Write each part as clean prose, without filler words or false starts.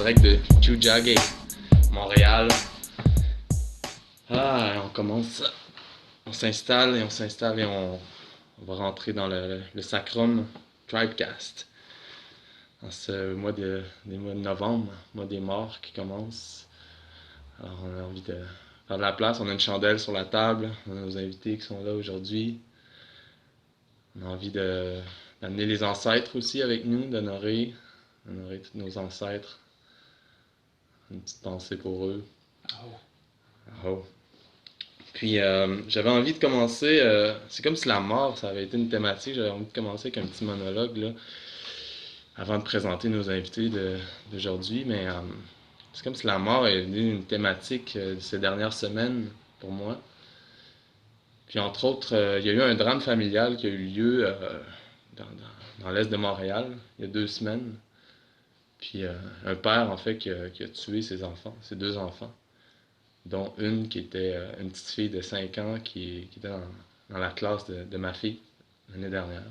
direct de Tiohtià:ke, Montréal. On commence, on s'installe et on va rentrer dans le SACRUM TRIBEcast. En ce mois de novembre, mois des morts qui commence. Alors on a envie de faire de la place, on a une chandelle sur la table, on a nos invités qui sont là aujourd'hui. On a envie d'amener les ancêtres aussi avec nous, d'honorer tous nos ancêtres. Une petite pensée pour eux. Oh. Puis j'avais envie de commencer, c'est comme si la mort, ça avait été une thématique, j'avais envie de commencer avec un petit monologue là, avant de présenter nos invités d'aujourd'hui, mais c'est comme si la mort est devenue une thématique de ces dernières semaines pour moi. Puis entre autres, il y a eu un drame familial qui a eu lieu dans l'est de Montréal, il y a 2 semaines. Puis un père, en fait, qui a tué ses enfants, ses 2 enfants, dont une qui était une petite fille de 5 ans qui était dans la classe de ma fille l'année dernière.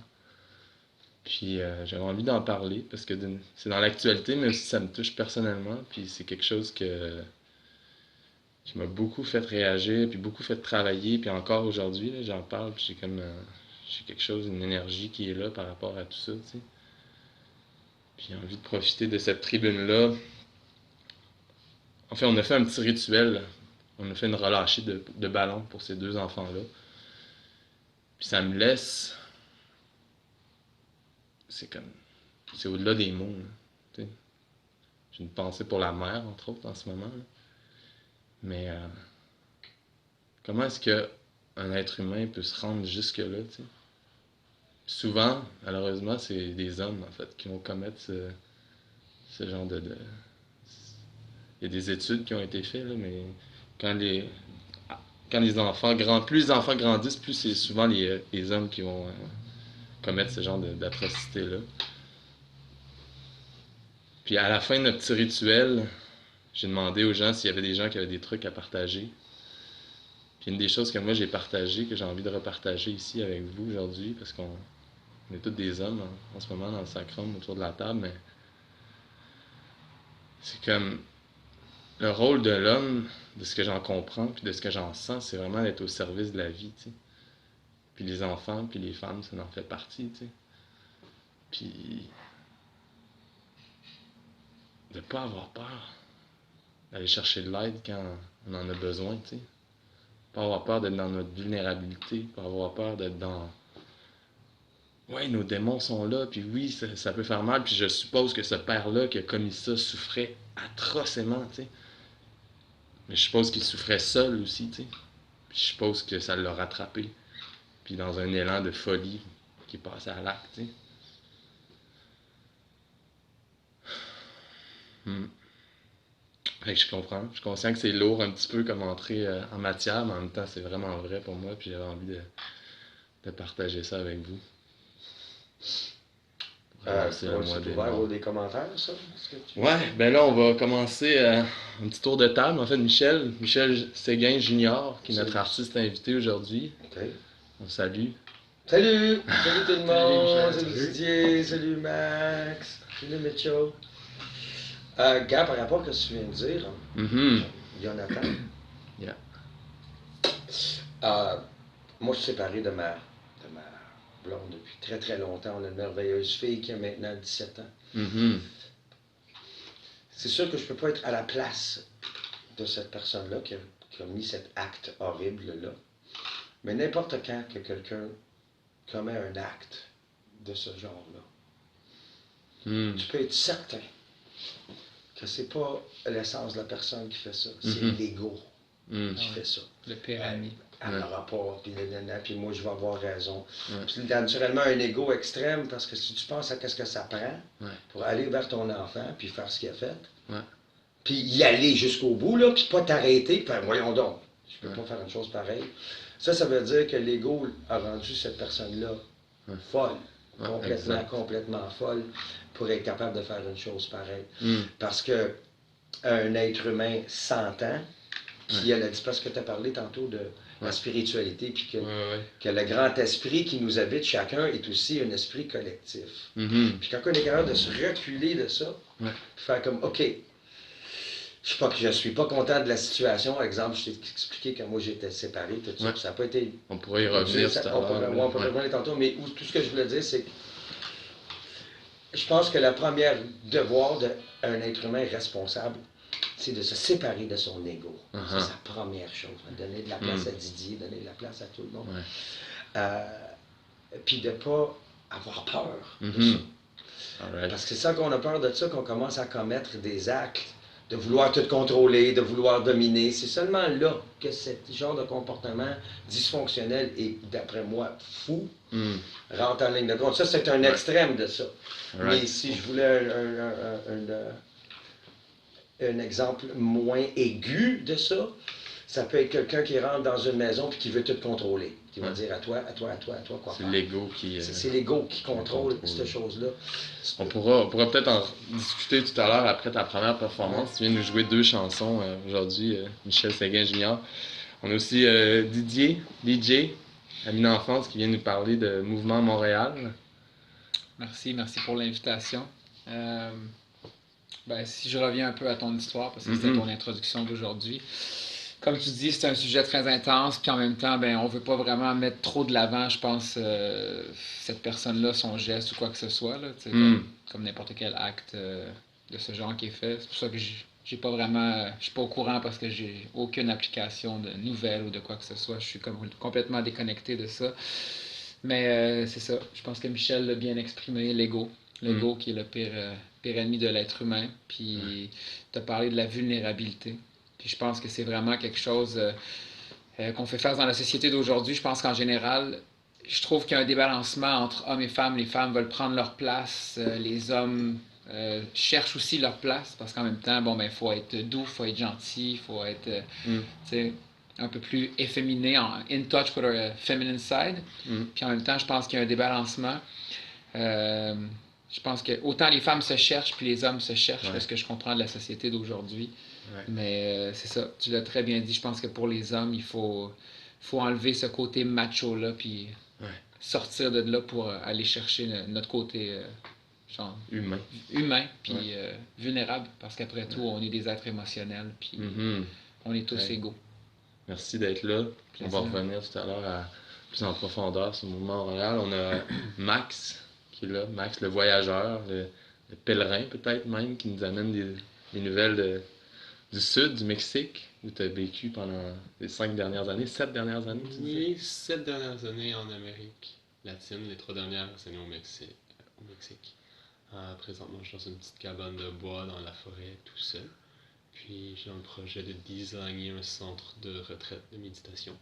Puis j'avais envie d'en parler parce que c'est dans l'actualité, mais aussi ça me touche personnellement. Puis c'est quelque chose qui m'a beaucoup fait réagir, puis beaucoup fait travailler. Puis encore aujourd'hui, là, j'en parle, puis j'ai quelque chose, une énergie qui est là par rapport à tout ça, tu sais. Puis j'ai envie de profiter de cette tribune-là. En fait, on a fait un petit rituel. On a fait une relâchée de ballon pour ces 2 enfants-là. Puis ça me laisse... C'est au-delà des mots. Là, j'ai une pensée pour la mère, entre autres, en ce moment. Là. Mais comment est-ce qu'un être humain peut se rendre jusque-là, t'sais? Souvent, malheureusement, c'est des hommes, en fait, qui vont commettre ce genre de... Il y a des études qui ont été faites, là, mais quand les enfants plus les enfants grandissent, plus c'est souvent les hommes qui vont commettre ce genre d'atrocité-là. Puis à la fin de notre petit rituel, j'ai demandé aux gens s'il y avait des gens qui avaient des trucs à partager. Puis une des choses que moi j'ai partagées, que j'ai envie de repartager ici avec vous aujourd'hui, parce qu'on est tous des hommes en ce moment dans le SACRUM autour de la table, mais c'est comme le rôle de l'homme, de ce que j'en comprends, puis de ce que j'en sens, c'est vraiment d'être au service de la vie, tu sais. Puis les enfants, puis les femmes, ça en fait partie, tu sais. Puis de ne pas avoir peur d'aller chercher de l'aide quand on en a besoin, tu sais. Pas avoir peur d'être dans notre vulnérabilité, pas avoir peur d'être dans... Ouais, nos démons sont là, puis oui, ça peut faire mal, puis je suppose que ce père-là qui a commis ça souffrait atrocement, tu sais. Mais je suppose qu'il souffrait seul aussi, tu sais. Puis je suppose que ça l'a rattrapé. Puis dans un élan de folie qui est passé à l'acte, tu sais. Fait que je comprends. Je suis conscient que c'est lourd un petit peu comme entrée en matière, mais en même temps, c'est vraiment vrai pour moi, puis j'avais envie de partager ça avec vous. C'est ouvert aux des commentaires, ça? Ouais, ben là, on va commencer un petit tour de table. En fait, Michel Séguin Jr, qui est notre artiste invité aujourd'hui. OK. On salue. Salut! Salut tout le monde! Salut, Salut Didier! Salut Max! Salut Mitchell! Gars, par rapport à ce que tu viens de dire, Jonathan, Yeah. moi je suis séparé de ma blonde depuis très très longtemps. On a une merveilleuse fille qui a maintenant 17 ans. C'est sûr que je peux pas être à la place de cette personne-là qui a mis cet acte horrible-là. Mais n'importe quand que quelqu'un commet un acte de ce genre-là, tu peux être certain que c'est pas l'essence de la personne qui fait ça, c'est l'ego qui fait ça. Le pyramide. Elle n'aura pas, puis moi je vais avoir raison. Puis naturellement un ego extrême, parce que si tu penses à qu'est-ce que ça prend pour aller vers ton enfant, puis faire ce qu'il a fait, puis y aller jusqu'au bout, là, puis pas t'arrêter, puis voyons donc, je peux pas faire une chose pareille. Ça veut dire que l'ego a rendu cette personne-là folle, complètement folle, pour être capable de faire une chose pareille. Parce que un être humain s'entend, qui a la parce que tu as parlé tantôt de la spiritualité, puis que le grand esprit qui nous habite chacun est aussi un esprit collectif. Puis quand on est capable de se reculer de ça, puis faire comme, OK, je suis pas content de la situation. Par exemple, je t'ai expliqué que moi j'étais séparé, tout ça. Ça n'a pas été. On pourrait y revenir tout à l'heure. On pourrait revenir tantôt, mais tout ce que je voulais dire, c'est que je pense que la première devoir d'un être humain responsable, c'est de se séparer de son ego. C'est sa première chose. Donner de la place à Didier, donner de la place à tout le monde. Puis de ne pas avoir peur de ça. Parce que c'est ça qu'on a peur de ça, qu'on commence à commettre des actes, de vouloir tout contrôler, de vouloir dominer. C'est seulement là que ce genre de comportement dysfonctionnel et, d'après moi, fou, rentre en ligne de compte. Ça, c'est un extrême de ça. Mais si je voulais un exemple moins aigu de ça, ça peut être quelqu'un qui rentre dans une maison et qui veut tout contrôler. Qui va dire à toi, quoi c'est faire. L'ego qui... c'est l'ego qui contrôle cette chose-là. On pourra peut-être en discuter tout à l'heure après ta première performance. Tu viens de nous jouer 2 chansons aujourd'hui, Michel Séguin Jr. On a aussi Didier, DJ, ami d'enfance, qui vient nous parler de Mouvement Montréal. Merci pour l'invitation. Si je reviens un peu à ton histoire, parce que c'était ton introduction d'aujourd'hui, comme tu dis, c'est un sujet très intense, puis en même temps, on ne veut pas vraiment mettre trop de l'avant, je pense, cette personne-là, son geste ou quoi que ce soit, là, comme n'importe quel acte de ce genre qui est fait. C'est pour ça que j'ai pas vraiment, je suis pas au courant parce que j'ai aucune application de nouvelles ou de quoi que ce soit. Je suis complètement déconnecté de ça. Mais c'est ça, je pense que Michel l'a bien exprimé, l'ego. L'ego qui est le pire ennemi de l'être humain. Puis tu as parlé de la vulnérabilité. Puis je pense que c'est vraiment quelque chose qu'on fait face dans la société d'aujourd'hui. Je pense qu'en général, je trouve qu'il y a un débalancement entre hommes et femmes. Les femmes veulent prendre leur place. Les hommes cherchent aussi leur place parce qu'en même temps, il faut être doux, il faut être gentil, il faut être un peu plus efféminé, in touch with our feminine side. Puis en même temps, je pense qu'il y a un débalancement. Je pense que autant les femmes se cherchent puis les hommes se cherchent, c'est ce que je comprends de la société d'aujourd'hui. Mais c'est ça, tu l'as très bien dit. Je pense que pour les hommes, il faut enlever ce côté macho-là puis sortir de là pour aller chercher notre côté humain puis vulnérable. Parce qu'après tout, on est des êtres émotionnels puis on est tous égaux. Merci d'être là. On va revenir tout à l'heure plus en profondeur sur le mouvement Montréal. On a Max qui est là, Max le voyageur, le pélerin peut-être même, qui nous amène des nouvelles du sud, du Mexique, où tu as vécu pendant les 7 dernières années, tu dis? Oui, 7 dernières années en Amérique latine, les 3 dernières années au Mexique. Présentement, je suis dans une petite cabane de bois dans la forêt, tout seul. Puis j'ai un projet de designer un centre de retraite de méditation.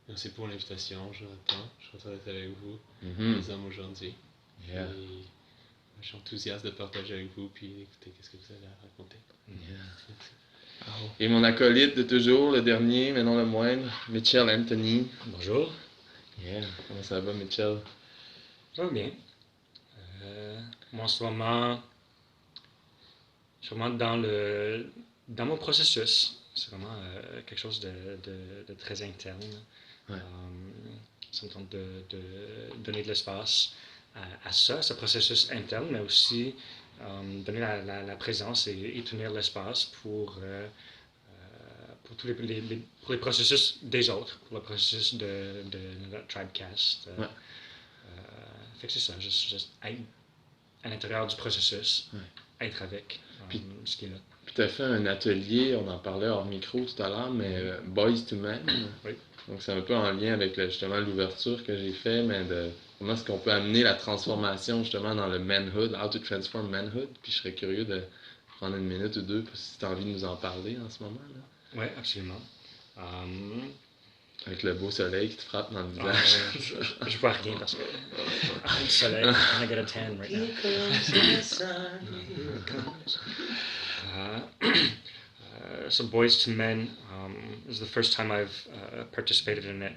Merci pour l'invitation, Jonathan. Je suis content d'être avec vous, les hommes, aujourd'hui. Et je suis enthousiaste de partager avec vous puis d'écouter ce que vous allez raconter. Et mon acolyte de toujours, le dernier, mais non le moindre, Michel Anthony. Bonjour. Comment ça va, Michel? Ça va bien. Moi, en ce moment, je suis vraiment dans mon processus. C'est vraiment quelque chose de très interne. Ça me tente de donner de l'espace à ça, ce processus interne, mais aussi donner la présence et tenir l'espace pour tous pour les processus des autres, pour le processus de notre TRIBecast. Fait que c'est ça, juste être à l'intérieur du processus, être avec ce qui est là. Puis tu as fait un atelier, on en parlait hors micro tout à l'heure, mais Boys to Men. Oui. Donc c'est un peu en lien avec justement l'ouverture que j'ai fait, mais de comment est-ce qu'on peut amener la transformation justement dans le manhood, how to transform manhood. Puis je serais curieux de prendre une minute ou deux si tu as envie de nous en parler en ce moment-là. Oui, absolument. Avec le beau soleil qui te frappe dans le visage. Je vois rien parce que le soleil, I got a tan right now. Here it comes. So Boys to Men is the first time I've participated in it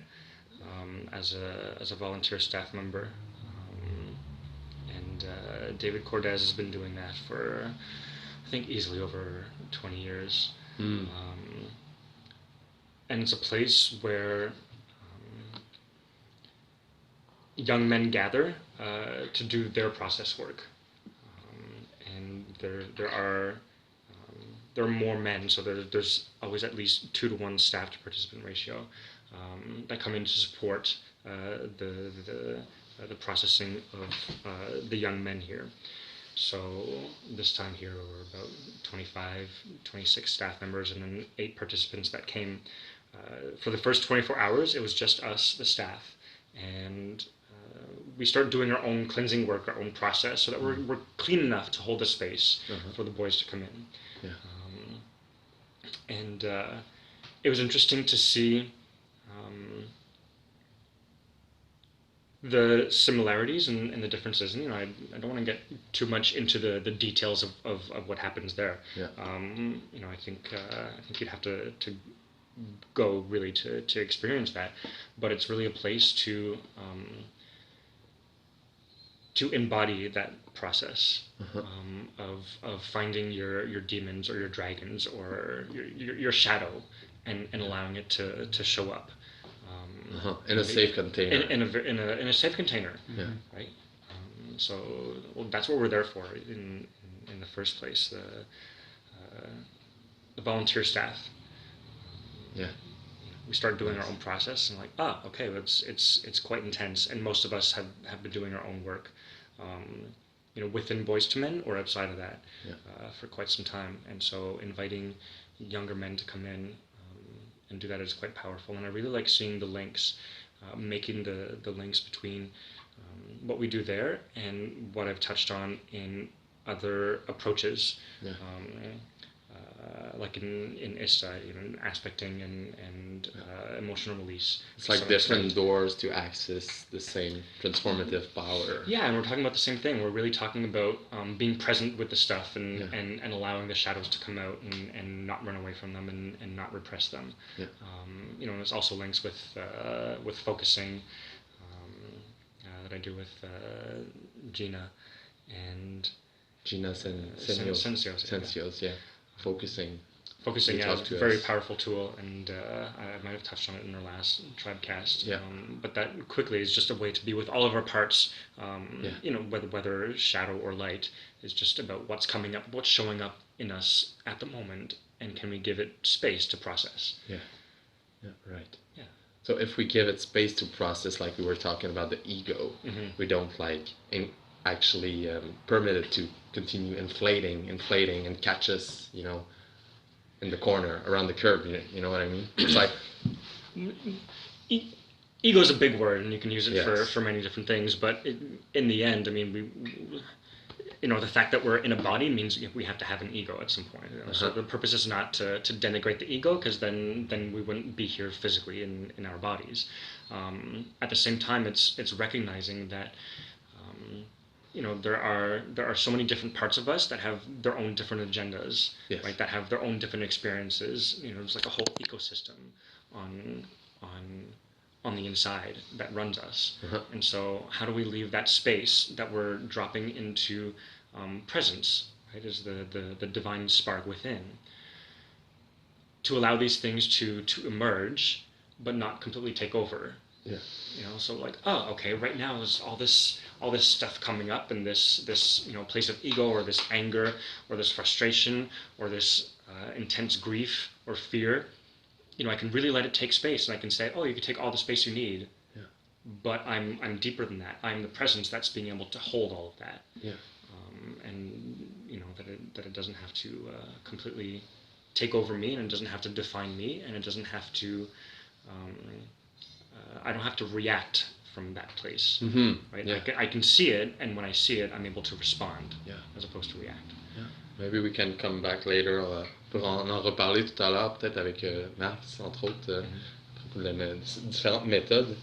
as a volunteer staff member. And David Cordes has been doing that for, I think, easily over 20 years. And it's a place where young men gather to do their process work. And there are there are more men, so there's always at least 2-to-1 staff to participant ratio that come in to support the processing of the young men here. So this time here were about 25, 26 staff members, and then 8 participants that came. For the first 24 hours, it was just us, the staff, and we start doing our own cleansing work, our own process, so that we're clean enough to hold the space for the boys to come in. Yeah. And it was interesting to see the similarities and the differences. And, I don't want to get too much into the details of what happens there. Yeah. I think you'd have to go really to experience that. But it's really a place to embody that process of finding your demons or your dragons or your shadow and allowing it to show up. In a safe container. In a safe container, yeah. Right? So that's what we're there for in the first place. The volunteer staff. Yeah. We started doing our own process and okay, it's quite intense, and most of us have been doing our own work, within Boys to Men or outside of that, for quite some time. And so inviting younger men to come in and do that is quite powerful. And I really like seeing the links, making the links between what we do there and what I've touched on in other approaches. Yeah. Like in ISTA, aspecting and emotional release. It's like different doors to access the same transformative power. Yeah, and we're talking about the same thing. We're really talking about being present with the stuff and allowing the shadows to come out and not run away from them and not repress them. Yeah. And there's also links with focusing that I do with Gina and Gina Sencios, yeah. Focusing, yeah, it's a very powerful tool, and I might have touched on it in our last TRIBecast. Yeah. But that quickly is just a way to be with all of our parts. Whether shadow or light is just about what's coming up, what's showing up in us at the moment, and can we give it space to process? Yeah. Yeah. Right. Yeah. So if we give it space to process, like we were talking about the ego, we don't actually permit it to continue inflating and catch us, in the corner around the curve. You know what I mean? It's like ego is a big word, and you can use it for many different things. But in the end, I mean, the fact that we're in a body means we have to have an ego at some point. So the purpose is not to denigrate the ego, because then we wouldn't be here physically in our bodies. At the same time, it's recognizing that. There are so many different parts of us that have their own different agendas, right? That have their own different experiences. There's like a whole ecosystem on the inside that runs us. And so, how do we leave that space that we're dropping into presence, right? Is the divine spark within, to allow these things to emerge, but not completely take over. Yeah. So okay, right now there's all this stuff coming up, and this place of ego, or this anger, or this frustration, or this intense grief or fear. I can really let it take space, and I can say, you can take all the space you need. Yeah. But I'm deeper than that. I'm the presence that's being able to hold all of that. Yeah. And that it doesn't have to completely take over me, and it doesn't have to define me, and it doesn't have to. I don't have to react from that place, right? Yeah. I can see it, and when I see it, I'm able to respond, as opposed to react. Yeah. Maybe we can come back later pour en reparler tout à l'heure, peut-être avec Max, entre autres, pour les différentes méthodes.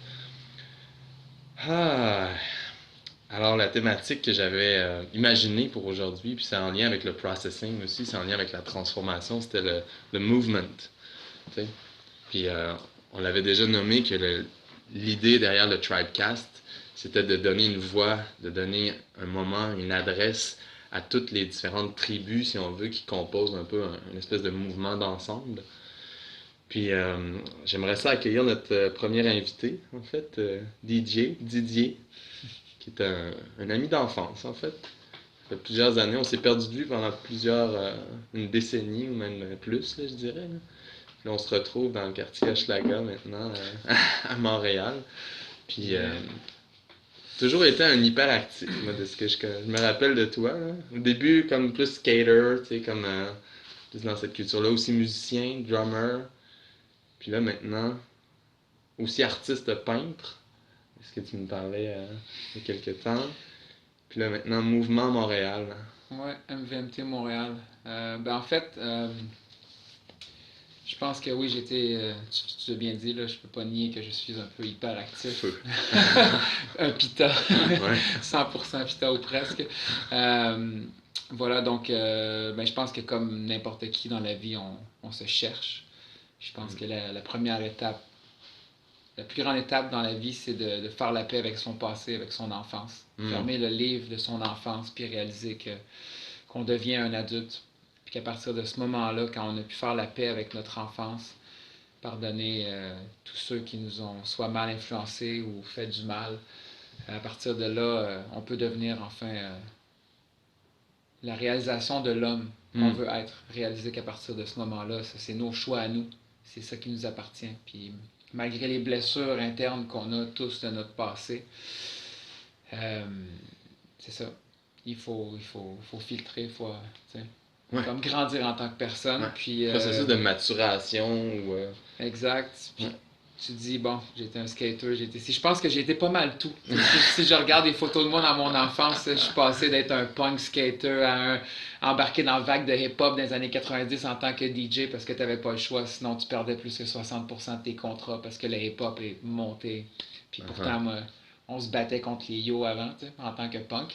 Alors, la thématique que j'avais imaginée pour aujourd'hui, puis c'est en lien avec le processing aussi, c'est en lien avec la transformation, c'était le mouvement. T'sais? Puis on l'avait déjà nommé que l'idée derrière le TRIBecast, c'était de donner une voix, de donner un moment, une adresse à toutes les différentes tribus, si on veut, qui composent un peu une espèce de mouvement d'ensemble. Puis j'aimerais ça accueillir notre premier invité, en fait, Didier, qui est un ami d'enfance, en fait. fait plusieurs années. On s'est perdu de vue pendant une décennie ou même plus, là, je dirais. Là. Puis on se retrouve dans le quartier Hochelaga maintenant, à Montréal. Puis toujours été un hyperactif, moi, de ce que je me rappelle de toi. Là. Au début, comme plus skater, tu sais, comme plus dans cette culture-là, aussi musicien, drummer. Puis là, maintenant, aussi artiste peintre. C'est ce que tu me parlais il y a quelques temps. Puis là, maintenant, mouvement Montréal. Ouais, MVMTmontreal. En fait, je pense que oui, tu l'as bien dit, là, je peux pas nier que je suis un peu hyperactif. Feu. Un pita. Ouais. 100% pita ou presque. Voilà, donc je pense que comme n'importe qui dans la vie, on se cherche. Je pense que la première étape, la plus grande étape dans la vie, c'est de faire la paix avec son passé, avec son enfance. Fermer le livre de son enfance, puis réaliser qu'on devient un adulte. Puis qu'à partir de ce moment-là, quand on a pu faire la paix avec notre enfance, pardonner tous ceux qui nous ont soit mal influencés ou fait du mal, à partir de là, on peut devenir enfin la réalisation de l'homme qu'on veut être. Réaliser qu'à partir de ce moment-là, ça, c'est nos choix à nous. C'est ça qui nous appartient. Puis malgré les blessures internes qu'on a tous de notre passé, c'est ça. Il faut filtrer, il faut comme grandir en tant que personne. Puis, processus de maturation. Exact. Puis, tu dis, bon, j'étais un skater, je pense que j'ai été pas mal tout. Si je regarde des photos de moi dans mon enfance, je suis passé d'être un punk skater à embarquer dans la vague de hip-hop dans les années 90 en tant que DJ parce que tu n'avais pas le choix, sinon tu perdais plus que 60% de tes contrats parce que le hip-hop est monté. Puis pourtant, moi, on se battait contre les yo avant, en tant que punk.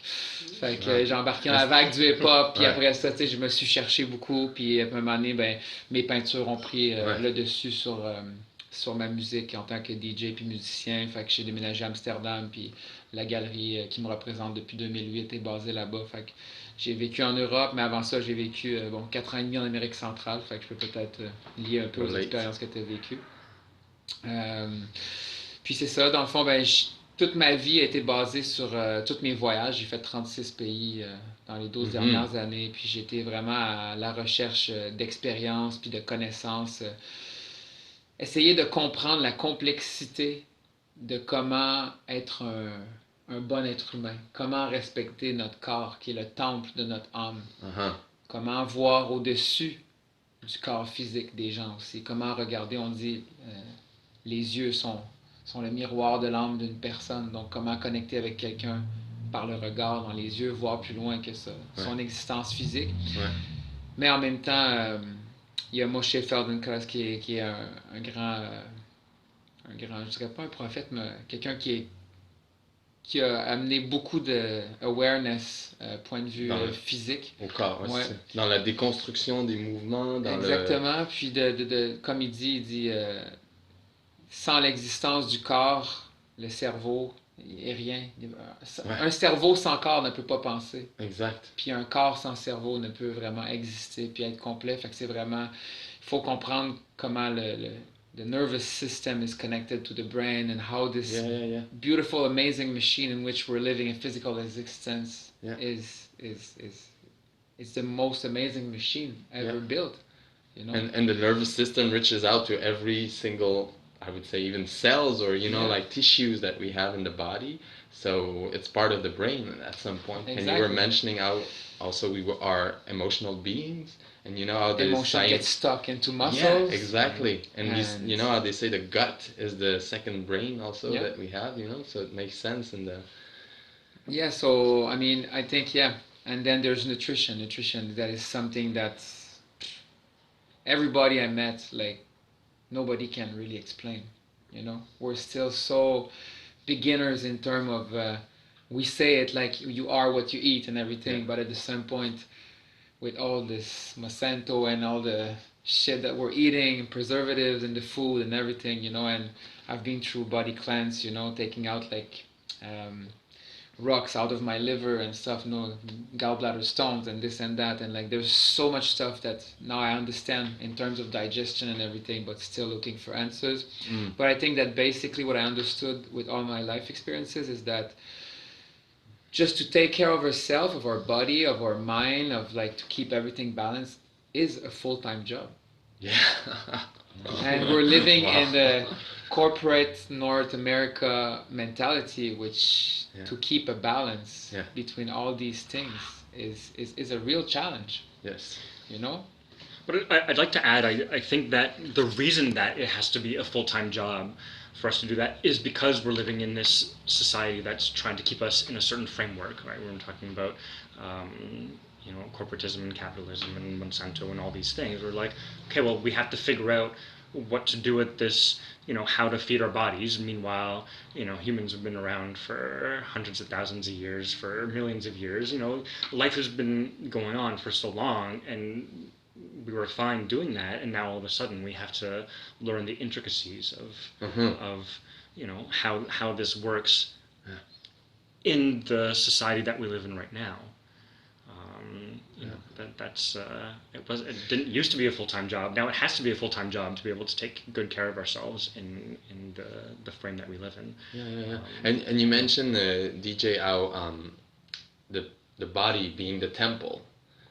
Fait que j'ai embarqué dans la vague du hip-hop, puis après ça, je me suis cherché beaucoup, puis à un moment donné, mes peintures ont pris le dessus sur ma musique en tant que DJ puis musicien. Fait que j'ai déménagé à Amsterdam, puis la galerie qui me représente depuis 2008 est basée là-bas. Fait que j'ai vécu en Europe, mais avant ça, j'ai vécu 4 ans et demi en Amérique centrale. Fait que je peux peut-être lier un peu aux expériences que tu as vécues. Puis c'est ça, dans le fond, toute ma vie a été basée sur tous mes voyages. J'ai fait 36 pays dans les 12 dernières années. Puis j'étais vraiment à la recherche d'expériences puis de connaissances. Essayer de comprendre la complexité de comment être un bon être humain. Comment respecter notre corps, qui est le temple de notre âme. Comment voir au-dessus du corps physique des gens aussi. Comment regarder, on dit, les yeux sont le miroir de l'âme d'une personne. Donc, comment connecter avec quelqu'un par le regard dans les yeux, voir plus loin que ça, son existence physique. Mais en même temps, il y a Moshe Feldenkrais qui est un grand, je dirais pas un prophète, mais quelqu'un qui a amené beaucoup de awareness, point de vue physique. Au corps, dans la déconstruction des mouvements. Exactement, puis comme il dit sans l'existence du corps, le cerveau est rien. Un cerveau sans corps ne peut pas penser. Exact. Puis un corps sans cerveau ne peut vraiment exister puis être complet. Fait que c'est vraiment... Il faut comprendre comment the nervous system is connected to the brain and how this beautiful, amazing machine in which we're living a physical existence is the most amazing machine ever built. You know? And the nervous system reaches out to every single, I would say, even cells or, like tissues that we have in the body. So it's part of the brain at some point. Exactly. And you were mentioning how also we are emotional beings. And you know how the emotion gets stuck into muscles. Yeah, exactly. And you know how they say the gut is the second brain also that we have, so it makes sense in the... Yeah, so, I mean, I think, and then there's nutrition. Nutrition, that is something that everybody I met, like, nobody can really explain, We're still so beginners in terms of, we say it like you are what you eat and everything, but at the same point, with all this Monsanto and all the shit that we're eating, and preservatives in the food and everything, and I've been through body cleanse, taking out like rocks out of my liver and stuff, gallbladder stones and this and that, and like there's so much stuff that now I understand in terms of digestion and everything, but still looking for answers. But I think that basically what I understood with all my life experiences is that just to take care of ourselves, of our body, of our mind, of like to keep everything balanced is a full-time job. Yeah. And we're living Wow. in the corporate North America mentality, which to keep a balance between all these things is a real challenge. Yes. You know? But I'd like to add, I think that the reason that it has to be a full-time job for us to do that is because we're living in this society that's trying to keep us in a certain framework, right? We're talking about, corporatism and capitalism and Monsanto and all these things. We're like, okay, well, we have to figure out what to do with this, how to feed our bodies. Meanwhile, humans have been around for hundreds of thousands of years, for millions of years. Life has been going on for so long, and we were fine doing that, and now all of a sudden we have to learn the intricacies of how this works in the society that we live in right now. It didn't used to be a full-time job. Now it has to be a full-time job to be able to take good care of ourselves in the frame that we live in. And you mentioned, DJ, how the body being the temple.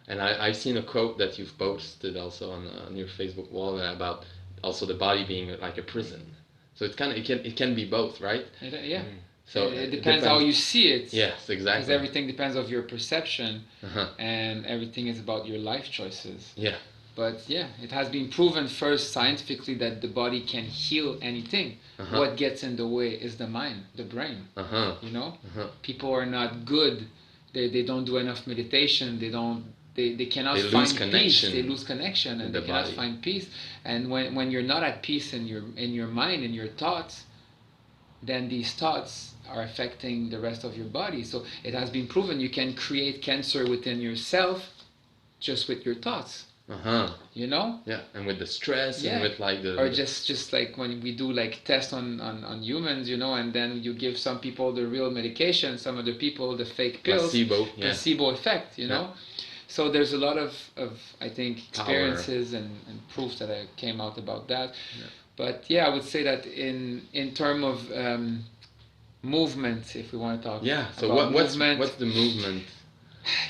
And I've seen a quote that you've posted also on your Facebook wall about also the body being like a prison. So it's it can be both, right? So it depends how you see it. Yes, exactly. Because everything depends on your perception, and everything is about your life choices. Yeah. But it has been proven first scientifically that the body can heal anything. What gets in the way is the mind, the brain. People are not good. They don't do enough meditation. They cannot find peace. They lose connection, and they cannot find peace. And when you're not at peace in your mind, in your thoughts, then these thoughts are affecting the rest of your body. So it has been proven you can create cancer within yourself just with your thoughts. Yeah, and with the stress and with like the... Or just like when we do like tests on humans, and then you give some people the real medication, some other people the fake pills. Placebo effect, So there's a lot of I think, experiences and proof that came out about that. But I would say that in terms of movement, if we want to talk so about what's movement, the movement?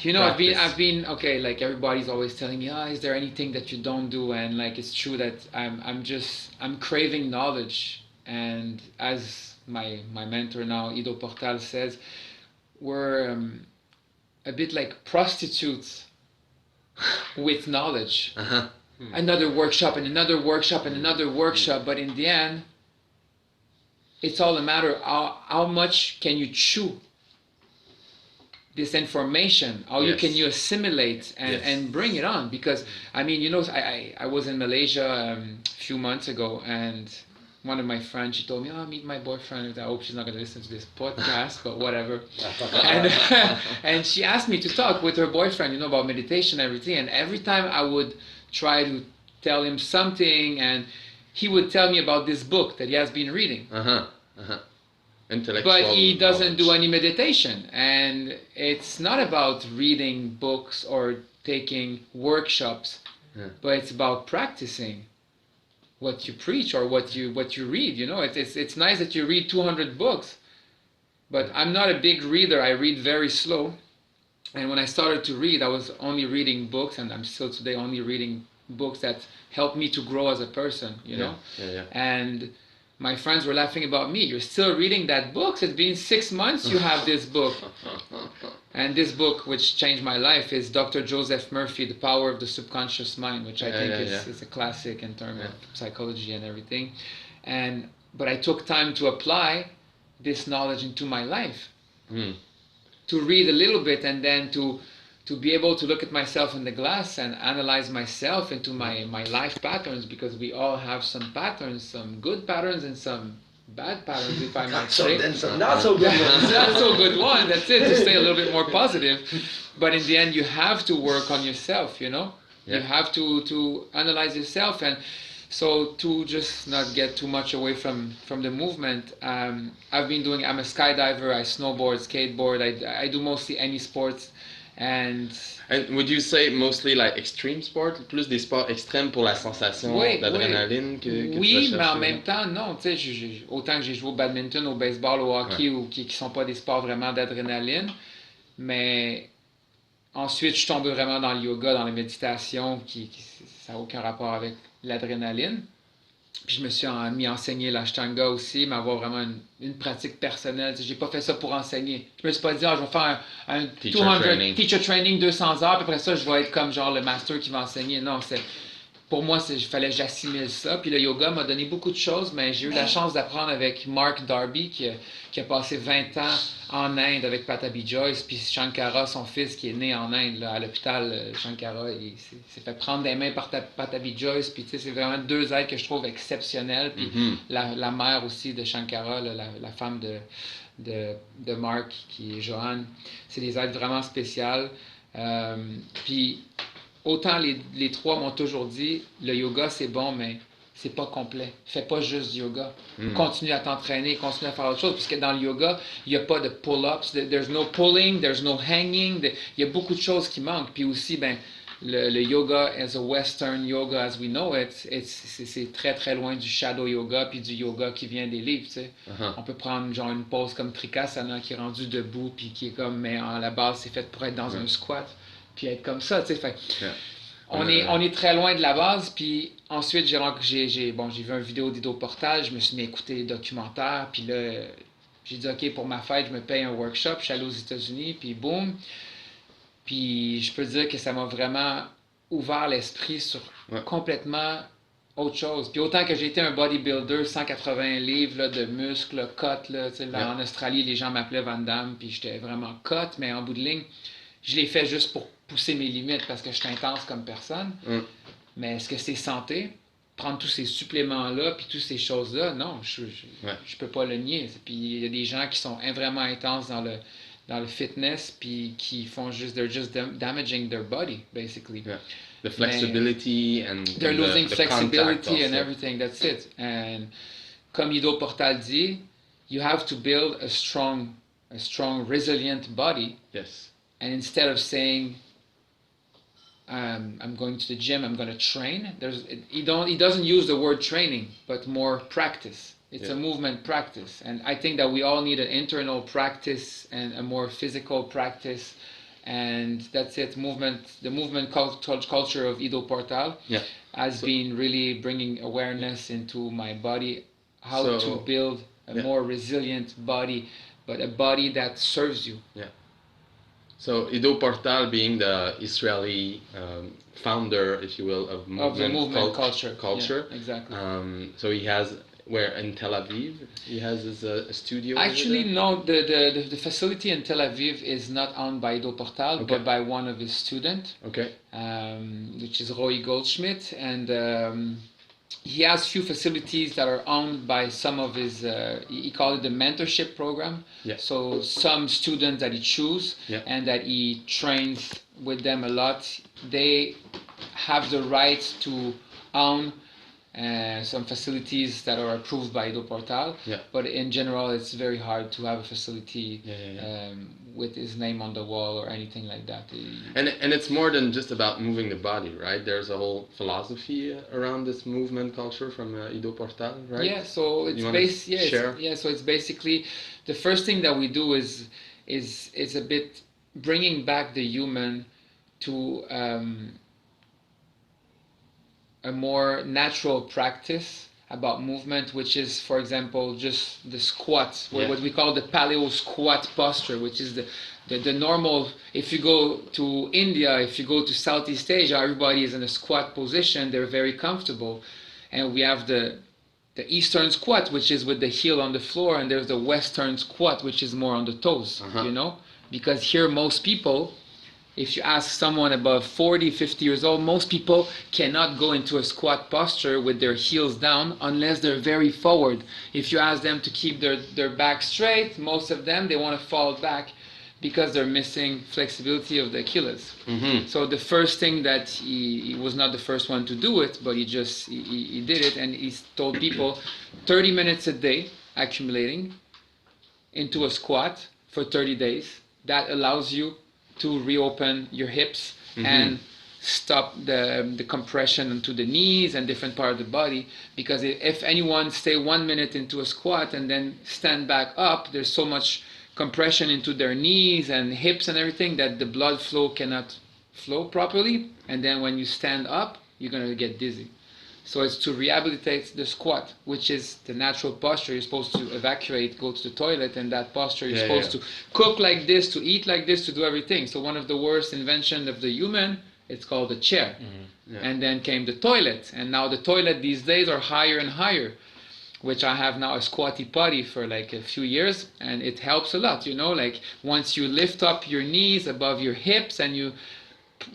I've been okay, like everybody's always telling me, is there anything that you don't do? And like it's true that I'm craving knowledge, and as my mentor now, Ido Portal, says, we're a bit like prostitutes with knowledge. Another workshop and another workshop and another workshop, but in the end it's all a matter of how much can you chew this information, how can you assimilate and bring it on. Because I was in Malaysia a few months ago, and one of my friends, she told me, meet my boyfriend. I hope she's not going to listen to this podcast, but whatever. And she asked me to talk with her boyfriend, about meditation and everything. And every time I would try to tell him something, and he would tell me about this book that he has been reading. But he doesn't do any meditation. And it's not about reading books or taking workshops, but it's about practicing what you preach or what you read. It's nice that you read 200 books, but I'm not a big reader. I read very slow, and when I started to read, I was only reading books, and I'm still today only reading books that help me to grow as a person. And my friends were laughing about me. You're still reading that book? It's been 6 months you have this book. And this book, which changed my life, is Dr. Joseph Murphy, The Power of the Subconscious Mind, which I think is a classic in terms of psychology and everything. But I took time to apply this knowledge into my life. To read a little bit, and then to be able to look at myself in the glass and analyze myself into my life patterns, because we all have some patterns, some good patterns and some bad patterns, if I might say. Not so good ones. Not so good one, that's it, to stay a little bit more positive. But in the end, you have to work on yourself, You have to analyze yourself. And so to just not get too much away from the movement, I'm a skydiver, I snowboard, skateboard, I do mostly any sports. And would you say mostly like extreme sport, plus des sports extrêmes pour la sensation d'adrénaline que tu vas chercher? Mais en même temps, non. Autant que j'ai joué au badminton, au baseball, au hockey, ou qui sont pas des sports vraiment d'adrénaline, Mais ensuite, je suis tombé vraiment dans le yoga, dans la méditation, ça n'a aucun rapport avec l'adrénaline. Puis je me suis mis à enseigner l'ashtanga aussi, mais avoir vraiment une pratique personnelle. J'ai pas fait ça pour enseigner. Je me suis pas dit, je vais faire un teacher training 200 heures, puis après ça, je vais être comme genre le master qui va enseigner. Non, pour moi, il fallait que j'assimile ça. Puis le yoga m'a donné beaucoup de choses, mais j'ai eu la chance d'apprendre avec Mark Darby, qui a passé 20 ans en Inde avec Patabi Joyce, puis Shankara, son fils, qui est né en Inde, là, à l'hôpital Shankara, il s'est fait prendre des mains par Patabi Joyce, puis c'est vraiment deux êtres que je trouve exceptionnels. Puis la mère aussi de Shankara, la femme de Mark, qui est Joanne, c'est des êtres vraiment spéciaux. Puis autant les trois m'ont toujours dit, le yoga c'est bon, mais c'est pas complet. Fais pas juste du yoga. Continue à t'entraîner, continue à faire autre chose, puisque dans le yoga, il n'y a pas de pull-ups, there's no pulling, there's no hanging, il y a beaucoup de choses qui manquent. Puis aussi, le yoga as a western yoga as we know it, c'est très très loin du shadow yoga puis du yoga qui vient des livres, tu sais. On peut prendre genre une pose comme Trikonasana qui est rendu debout puis qui est comme, mais à la base c'est fait pour être dans un squat puis être comme ça, tu sais. Fait on est très loin de la base, puis ensuite j'ai vu une vidéo d'idéoportage, je me suis mis à écouter les documentaires, puis là j'ai dit ok, pour ma fête je me paye un workshop, je suis allé aux États-Unis, puis boum. Puis je peux dire que ça m'a vraiment ouvert l'esprit sur complètement autre chose. Puis autant que j'ai été un bodybuilder, 180 livres là, de muscles, là, cut, là, en Australie, les gens m'appelaient Van Damme, puis j'étais vraiment cut, mais en bout de ligne, je l'ai fait juste pour pousser mes limites parce que je suis intense comme personne. Mais est-ce que c'est santé? Prendre tous ces suppléments-là, puis toutes ces choses-là, non, je peux pas le nier. Puis il y a des gens qui sont vraiment intenses dans le fitness, puis qui font juste, they're just damaging their body, basically. Yeah. The flexibility and they're losing the flexibility and also. everything, that's it. And comme Ido Portal dit, you have to build a strong, resilient body. Yes. And instead of saying, I'm going to the gym, I'm going to train, he doesn't use the word training, but more practice. It's a movement practice, and I think that we all need an internal practice and a more physical practice, and that's it. The movement culture of Ido Portal has been really bringing awareness into my body, how to build a more resilient body, but a body that serves you. Yeah. So Ido Portal being the Israeli founder, if you will, of the movement culture. Yeah, exactly. So he has. Where in Tel Aviv he has his studio? Actually, no. The facility in Tel Aviv is not owned by Ido Portal, but by one of his students. Okay. Which is Roy Goldschmidt, and he has few facilities that are owned by some of his. He called it the mentorship program. Yeah. So some students that he chooses and that he trains with them a lot, they have the right to own some facilities that are approved by Ido Portal, but in general it's very hard to have a facility with his name on the wall or anything like that. And it's more than just about moving the body, right? There's a whole philosophy around this movement culture from Ido Portal, right? Yeah, so it's so it's basically the first thing that we do is a bit bringing back the human to a more natural practice about movement, which is, for example, just the squat, what we call the paleo squat posture, which is the normal. If you go to India, if you go to Southeast Asia, everybody is in a squat position. They're very comfortable, and we have the Eastern squat, which is with the heel on the floor, and there's the Western squat, which is more on the toes. You know, because here most people, if you ask someone above 40, 50 years old, most people cannot go into a squat posture with their heels down unless they're very forward. If you ask them to keep their back straight, most of them, they want to fall back because they're missing flexibility of the Achilles. So the first thing that he was not the first one to do it, but he did it, and he told people 30 minutes a day accumulating into a squat for 30 days. That allows you to reopen your hips and stop the compression into the knees and different part of the body, because if anyone stay 1 minute into a squat and then stand back up, there's so much compression into their knees and hips and everything, that the blood flow cannot flow properly, and then when you stand up, you're going to get dizzy. So it's to rehabilitate the squat, which is the natural posture. You're supposed to evacuate, go to the toilet, and that posture you're supposed to cook like this, to eat like this, to do everything. So one of the worst inventions of the human, it's called the chair. And then came the toilet, and now the toilet these days are higher and higher, which I have now a squatty potty for like a few years, and it helps a lot, you know, like once you lift up your knees above your hips and you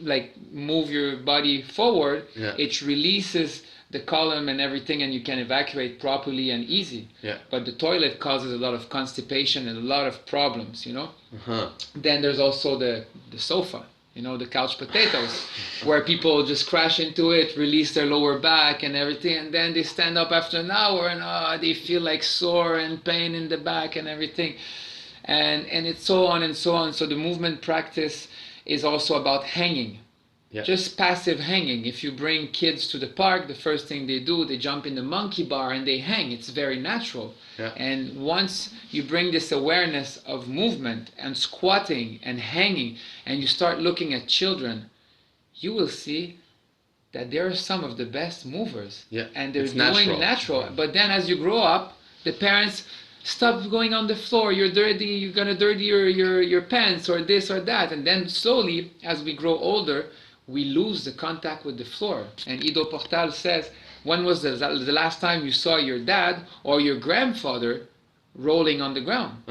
like move your body forward, it releases the column and everything, and you can evacuate properly and easy. But the toilet causes a lot of constipation and a lot of problems, you know. Then there's also the sofa, you know, the couch potatoes, where people just crash into it, release their lower back and everything, and then they stand up after an hour and they feel like sore and pain in the back and everything, and it's so on and so on. So the movement practice is also about hanging. Just passive hanging. If you bring kids to the park, the first thing they do, they jump in the monkey bar and they hang. It's very natural. And once you bring this awareness of movement and squatting and hanging, and you start looking at children, you will see that they are some of the best movers. And they're doing natural. But then as you grow up, the parents, stop going on the floor, you're dirty, you're gonna dirty your pants or this or that. And then slowly, as we grow older, we lose the contact with the floor. And Ido Portal says, when was the last time you saw your dad or your grandfather rolling on the ground?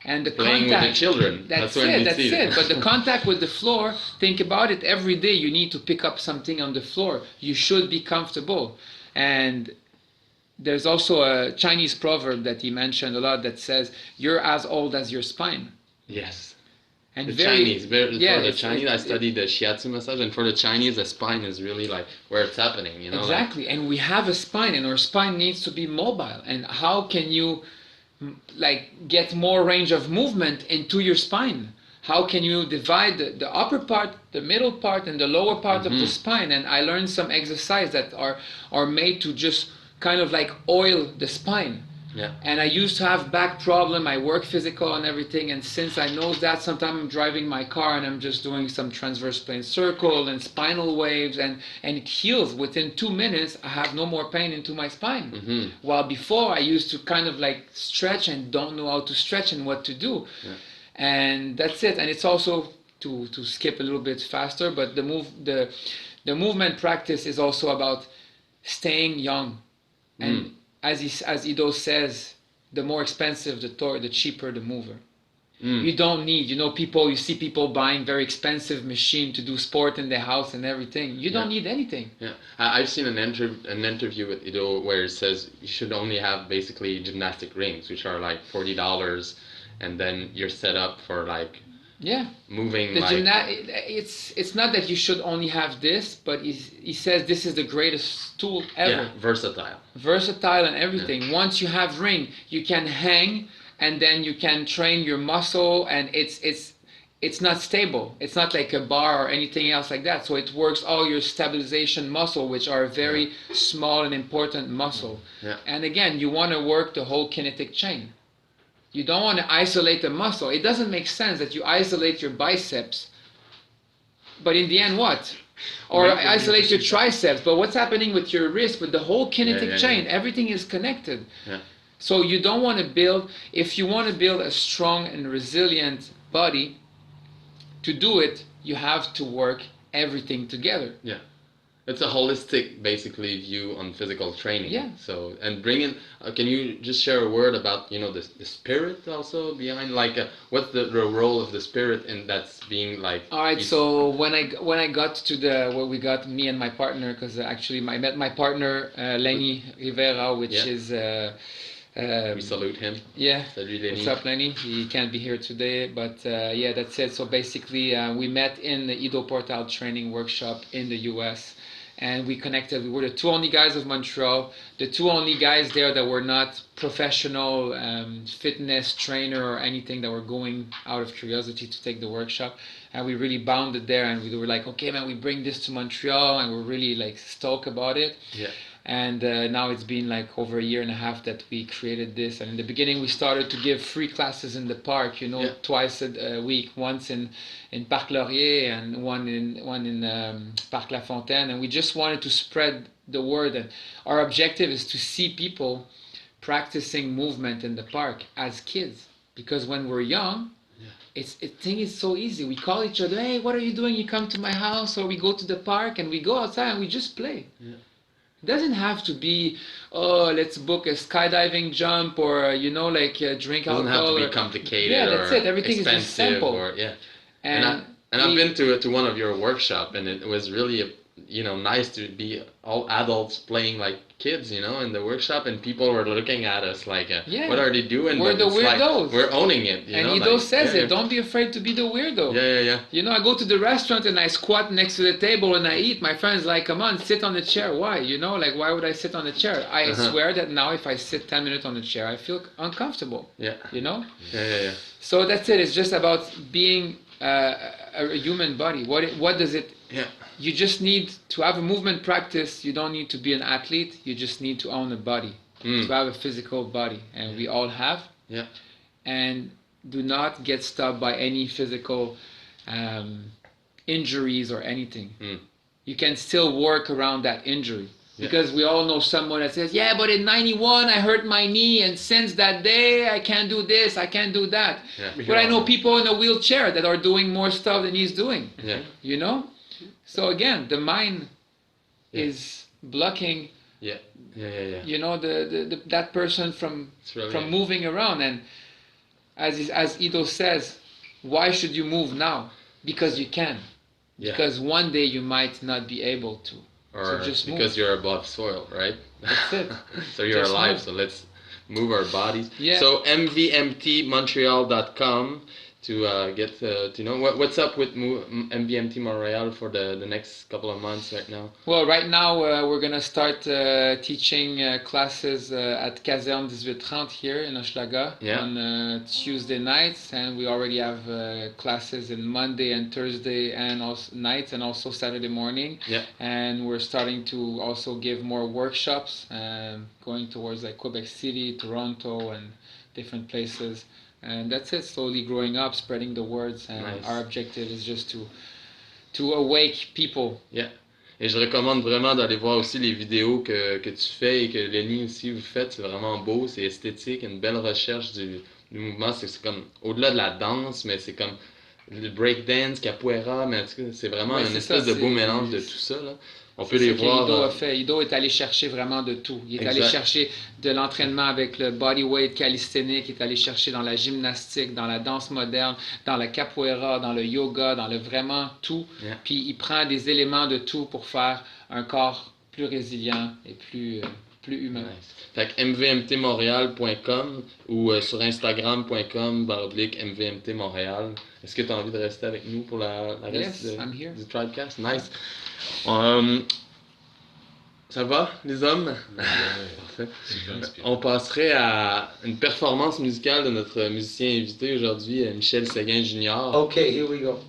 And the playing contact, with the children. That's it. But the contact with the floor, think about it, every day you need to pick up something on the floor. You should be comfortable. And there's also a Chinese proverb that he mentioned a lot that says, you're as old as your spine. And the Chinese, for the Chinese, I studied the shiatsu massage, and for the Chinese, the spine is really like where it's happening, you know. Exactly, and we have a spine, and our spine needs to be mobile. And how can you, like, get more range of movement into your spine? How can you divide the upper part, the middle part, and the lower part of the spine? And I learned some exercises that are made to just kind of like oil the spine. And I used to have back problem. I work physical and everything, and since I know that, sometimes I'm driving my car and I'm just doing some transverse plane circle and spinal waves, and it heals within 2 minutes. I have no more pain into my spine. While before I used to kind of like stretch and don't know how to stretch and what to do. And that's it. And it's also to skip a little bit faster, but the movement practice is also about staying young. And as Ido says, the more expensive the toy, the cheaper the mover. You don't need, you know, you see people buying very expensive machine to do sport in their house and everything. You don't need anything. I've seen an interview with Ido where it says you should only have basically gymnastic rings, which are like $40, and then you're set up for like moving. It's not that you should only have this, but he says this is the greatest tool ever. Versatile and everything. Once you have ring, you can hang, and then you can train your muscle, and it's not stable. It's not like a bar or anything else like that. So it works all your stabilization muscle, which are very small and important muscle. And again, you want to work the whole kinetic chain. You don't want to isolate a muscle. It doesn't make sense that you isolate your biceps, but in the end what? Or isolate your triceps, but what's happening with your wrist, with the whole kinetic chain? Everything is connected. So you don't want to build, if you want to build a strong and resilient body, to do it, you have to work everything together. It's a holistic, basically, view on physical training. So, and bring in, can you just share a word about, you know, the spirit also behind, like, what's the role of the spirit in that's being like? All right. So when I got to we got me and my partner, because actually I met my partner Lenny Rivera, which is. We salute him. Salut Lenny. What's up, Lenny? He can't be here today, but that's it. So basically, we met in the Ido Portal training workshop in the U.S. and we connected. We were the two only guys of Montreal, the two only guys there that were not professional fitness trainer or anything, that were going out of curiosity to take the workshop. And we really bonded there, and we were like, okay, man, we bring this to Montreal, and we're really like stoked about it. And now it's been like over a year and a half that we created this. And in the beginning, we started to give free classes in the park, you know, twice a week, once in Parc Laurier and one in Parc La Fontaine. And we just wanted to spread the word. And our objective is to see people practicing movement in the park as kids. Because when we're young, thing is so easy. We call each other, hey, what are you doing? You come to my house, or we go to the park and we go outside and we just play. Yeah. It doesn't have to be, oh, let's book a skydiving jump or, you know, like drink alcohol. It doesn't have to be complicated. Yeah, that's it. Everything is just simple. And I've been to one of your workshops, and it was really, nice to be all adults playing like kids, in the workshop, and people were looking at us like, what are they doing? We're the weirdos. Like, we're owning it. And Ido says it, don't be afraid to be the weirdo. Yeah. I go to the restaurant and I squat next to the table and I eat. My friend's like, come on, sit on the chair. Why? Why would I sit on the chair? I swear that now if I sit 10 minutes on the chair, I feel uncomfortable. Yeah. Yeah. So that's it. It's just about being a human body. What does it... Yeah. You just need to have a movement practice. You don't need to be an athlete. You just need to own a body, to have a physical body. And we all have. Yeah. And do not get stopped by any physical injuries or anything. You can still work around that injury. Because we all know someone that says, yeah, but in 91 I hurt my knee, and since that day I can't do this, I can't do that. Yeah. But I know people in a wheelchair that are doing more stuff than he's doing. Yeah. So again, the mind is blocking that person from moving around. And as Ido says, why should you move now? Because you can. Because one day you might not be able to. Or so just because move. you're above soil, right? That's it. So you're just alive, move. so let's move our bodies. Yeah. So MVMTmontreal.com to get to know what's up with MVMT Montreal for the next couple of months right now. Well, right now we're gonna start teaching classes at Caserne 1830 here in Hochelaga on Tuesday nights, and we already have classes in Monday and Thursday and also nights, and also Saturday morning. Yeah. And we're starting to also give more workshops, going towards like Quebec City, Toronto, and different places. And that's it, slowly growing up, spreading the words, and our objective is just to awake people. Yeah. Et je recommande vraiment d'aller voir aussi les vidéos que tu fais et que Lenny aussi vous faites. C'est vraiment beau, c'est esthétique, une belle recherche du mouvement. C'est comme au-delà de la danse, mais c'est comme le breakdance, capoeira, mais c'est vraiment une espèce de beau mélange de tout ça, là. On peut les voir. Ido est allé chercher vraiment de tout. Il est allé chercher de l'entraînement avec le bodyweight calisthénique, il est allé chercher dans la gymnastique, dans la danse moderne, dans la capoeira, dans le yoga, dans le vraiment tout. Yeah. Puis il prend des éléments de tout pour faire un corps plus résilient et plus humain. Nice. Fait que mvmtmontreal.com ou sur instagram.com/mvmtmontreal. Est-ce que tu as envie de rester avec nous pour la reste du TribeCast? Nice. Ça va, les hommes? Parfait. On passerait à une performance musicale de notre musicien invité aujourd'hui, Michel Séguin Jr. OK, here we go.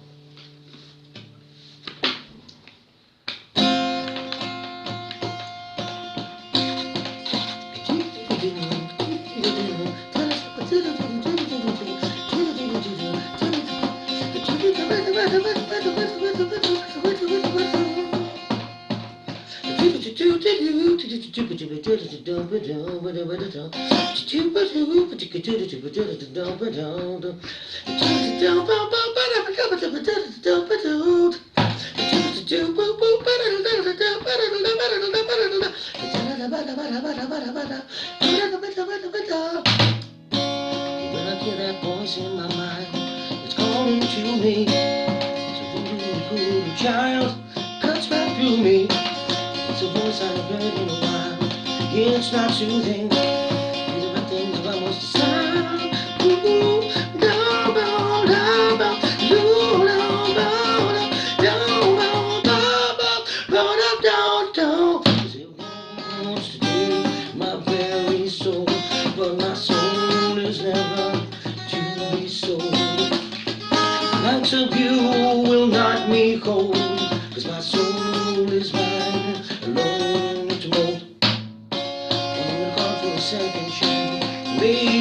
It's not soothing. These are things I must decide. It wants to do my very soul, but my soul is never to be sold. Lights of you will knock me cold, 'cause my soul is mine alone to mold.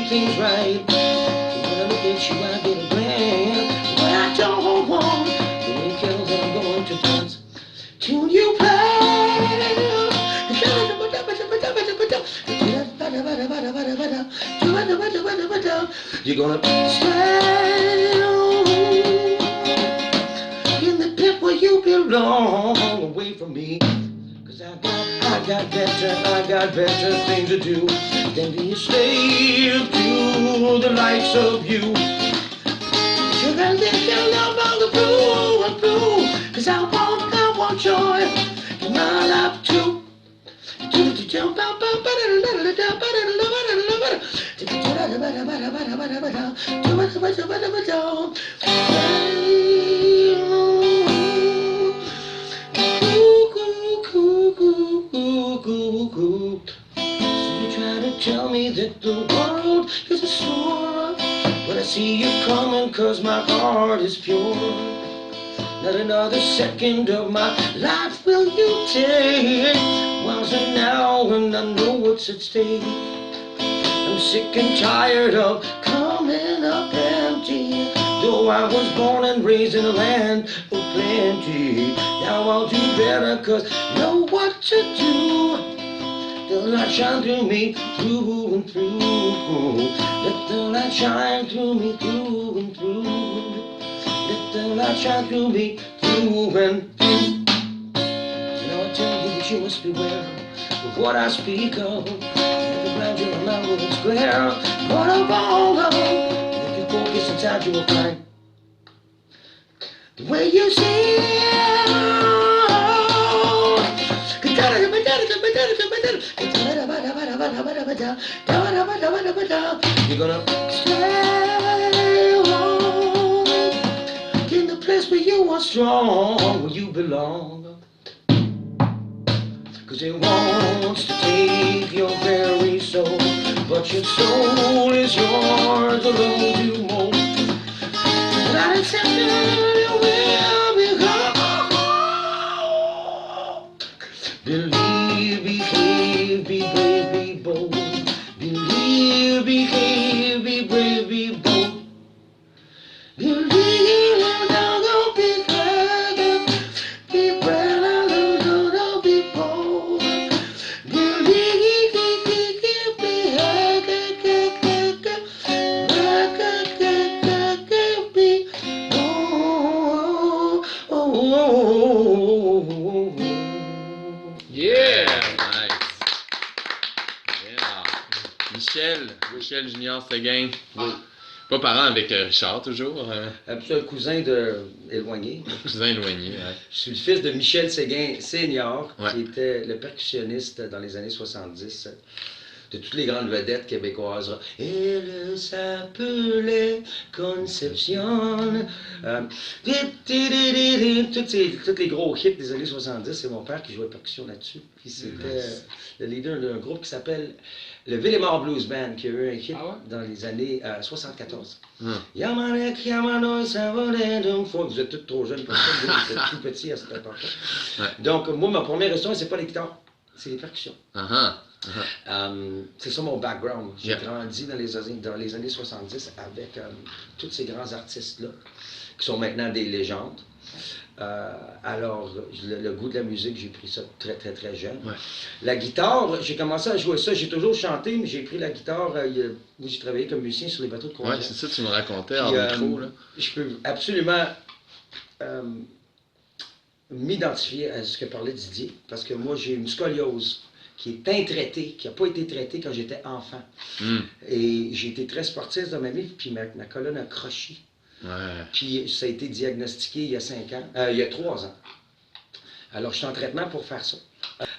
make things right. When I look at you, I get a glance. What I don't want, the way girls that I'm going to dance. Tune you play. You're gonna stay in the pit where you belong, away from me. Cause I got better things to do than be a slave to the likes of you. You gotta live your love on the blue and blue. Cause I want joy in my life too. You try to tell me that the world is a store, but I see you coming cause my heart is pure. Not another second of my life will you take. Why's it now when I know what's at stake? I'm sick and tired of coming up empty. Though I was born and raised in a land of plenty, now I'll do better cause I know what to do. The light shine through me, through and through. Let the light shine through me, through and through. Let the light shine through me, through and through. Now I tell you that you must beware of what I speak of. Never blind your mind with its glare. What a wrong of. If you focus inside you will find the way you see you're gonna stay home in the place where you are strong, where you belong. Cause it wants to take your very soul, but your soul is yours alone to mold. Not accepting you will become. Believe, behave, be brave, be bold. Believe, behave, be brave, be bold. Believe, don't be clever, be brave, don't be bold. Believe, be Yeah! Nice. Yeah. Michel Jr. Séguin. Oui. Pas parent avec Richard, toujours. C'est un cousin éloigné. Cousin éloigné, ouais. Je suis le fils de Michel Séguin Jr, Ouais. qui était le percussionniste dans les années 70 de toutes les grandes vedettes québécoises. Elle s'appelait Conception. Tous les gros hits des années 70, c'est mon père qui jouait percussion là-dessus. Puis c'était le leader d'un groupe qui s'appelle le Villemort Blues Band, qui a eu un hit dans les années 74. Yamanek, Yamano, vous êtes tous trop jeunes pour ça, vous êtes tout petits à cette époque-là. Ouais. Donc, moi, ma première instrument, c'est pas les guitares, c'est les percussions. Uh-huh. C'est ça mon background. J'ai Yeah. grandi dans les années 70 avec tous ces grands artistes-là, qui sont maintenant des légendes. Alors, le goût de la musique, j'ai pris ça très, très, très jeune. Ouais. La guitare, j'ai commencé à jouer ça. J'ai toujours chanté, mais j'ai pris la guitare. Moi, j'ai travaillé comme musicien sur les bateaux de croisière. Ouais, c'est ça, tu me racontais en Puis, micro, là. je peux absolument m'identifier à ce que parlait Didier, parce que moi, j'ai une scoliose qui est intraitée, qui n'a pas été traitée quand j'étais enfant. Et j'ai été très sportif dans ma vie, puis ma colonne a croché. Ouais. Puis ça a été diagnostiqué il y a 3 ans. Alors, je suis en traitement pour faire ça.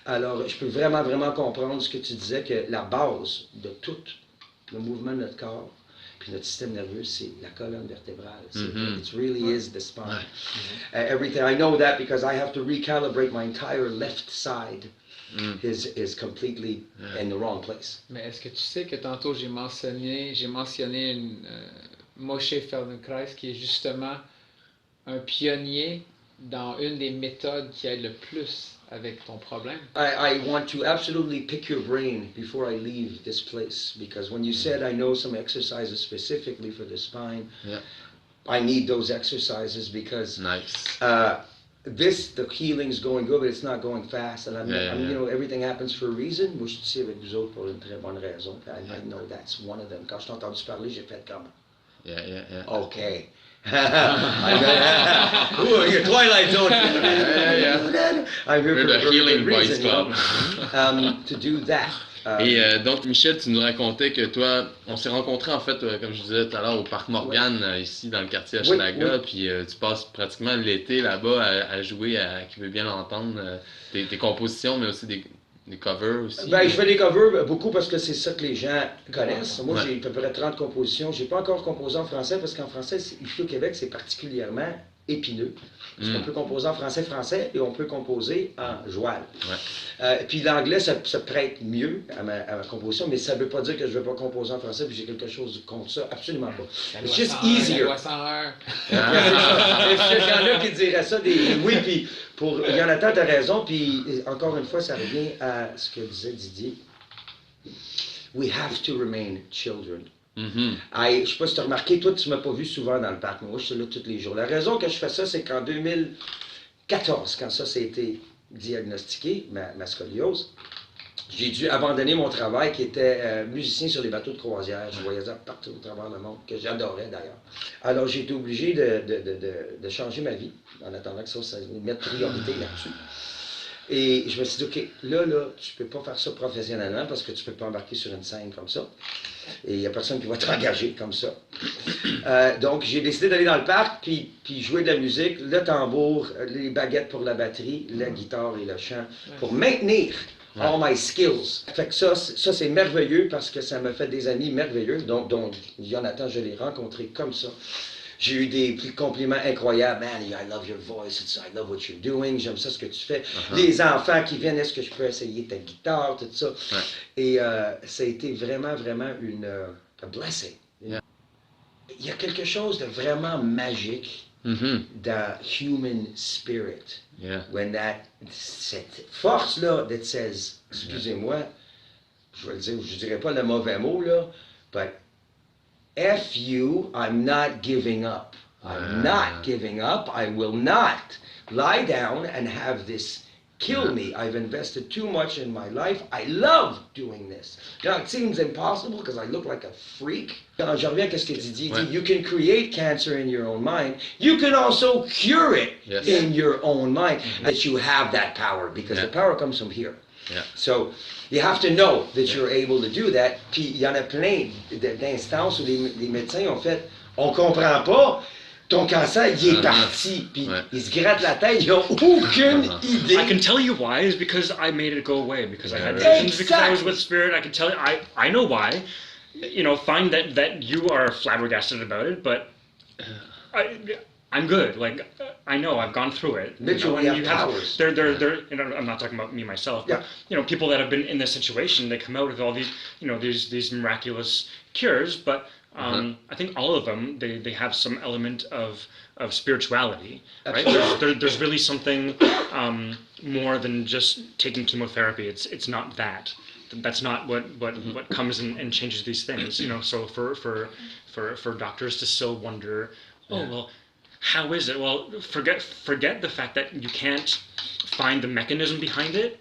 Alors, je peux vraiment, vraiment comprendre ce que tu disais, que la base de tout le mouvement de notre corps, puis notre système nerveux, c'est la colonne vertébrale. It really is the spine. Everything, I know that because I have to recalibrate my entire left side. Is completely in the wrong place. Mais est-ce que tu sais que tantôt j'ai mentionné Moshe Feldenkrais, qui est justement un pionnier dans une des méthodes qui aide le plus avec ton problème? I want to absolutely pick your brain before I leave this place, because when you said I know some exercises specifically for the spine, I need those exercises because the healing's going good, but it's not going fast, and you know, everything happens for a reason. Moi, je suis ici avec vous autres pour une très bonne raison. I know that's one of them. Quand je t'ai entendu parler, j'ai fait comme, okay. Ooh, your Twilight Zone. I'm here We're for the Healing a Boys reason, Club. to do that. Et donc, Michel, tu nous racontais que toi, on s'est rencontrés en fait, comme je disais tout à l'heure, au Parc Morgane, ici dans le quartier Hochelaga, puis tu passes pratiquement l'été là-bas à jouer à qui veut bien l'entendre, tes compositions, mais aussi des covers aussi. Ben, je fais des covers beaucoup parce que c'est ça que les gens connaissent. Moi, j'ai à peu près 30 compositions. J'ai pas encore composé en français parce qu'en français, ici au Québec, c'est particulièrement épineux. Parce qu'on peut composer en français et on peut composer en joual. Puis l'anglais, ça prête mieux à ma composition, mais ça ne veut pas dire que je ne veux pas composer en français, puis j'ai quelque chose contre ça, absolument pas. It's just easier. Il y en a qui diraient ça, oui, puis il y en a tant, t'as raison, puis encore une fois, ça revient à ce que disait Didier. We have to remain children. Je ne sais pas si tu as remarqué, toi, tu ne m'as pas vu souvent dans le parc, mais moi, je suis là tous les jours. La raison que je fais ça, c'est qu'en 2014, quand ça s'est été diagnostiqué, ma scoliose, j'ai dû abandonner mon travail qui était musicien sur les bateaux de croisière. Je voyageais partout au travers le monde, que j'adorais d'ailleurs. Alors, j'ai été obligé de changer ma vie, en attendant que ça mette priorité là-dessus. Et je me suis dit, OK, là, tu peux pas faire ça professionnellement parce que tu peux pas embarquer sur une scène comme ça. Et il n'y a personne qui va t'engager comme ça. Donc, j'ai décidé d'aller dans le parc, puis jouer de la musique, le tambour, les baguettes pour la batterie, la guitare et le chant, pour maintenir all my skills. Fait que ça c'est merveilleux parce que ça me fait des amis merveilleux. Donc Jonathan, je l'ai rencontré comme ça. J'ai eu des compliments incroyables. Man, I love your voice. I love what you're doing. J'aime ça ce que tu fais. Les enfants qui viennent, est-ce que je peux essayer ta guitare, tout ça. Et ça a été vraiment, vraiment a blessing. Il y a quelque chose de vraiment magique dans human spirit. When cette force-là that says, excusez-moi, je vais le dire, je dirais pas le mauvais mot, là, but F you, I'm not giving up. I'm not giving up. I will not lie down and have this kill me. I've invested too much in my life. I love doing this. Now, it seems impossible because I look like a freak. Quand je reviens à ce que tu dis, you can create cancer in your own mind. You can also cure it in your own mind. That you have that power because the power comes from here. So, you have to know that you're able to do that. Puis, il y en a plein d'instances où les médecins ont fait, on comprend pas, ton cancer, il est parti. Puis, ils se grattent la tête, ils n'ont aucune idée. I can tell you why, is because I made it go away, because I had visions, because I was with spirit. I can tell you, I know why. You know, fine that you are flabbergasted about it, but I'm good. Like, I know, I've gone through it. Mitchell, you have powers. They're, you know, I'm not talking about me myself, but, you know, people that have been in this situation, they come out with all these, you know, these miraculous cures, but I think all of them, they have some element of spirituality, right? There's really something more than just taking chemotherapy. It's not that. That's not what comes and changes these things, you know. So for doctors to still wonder, well, how is it? Well, forget the fact that you can't find the mechanism behind it,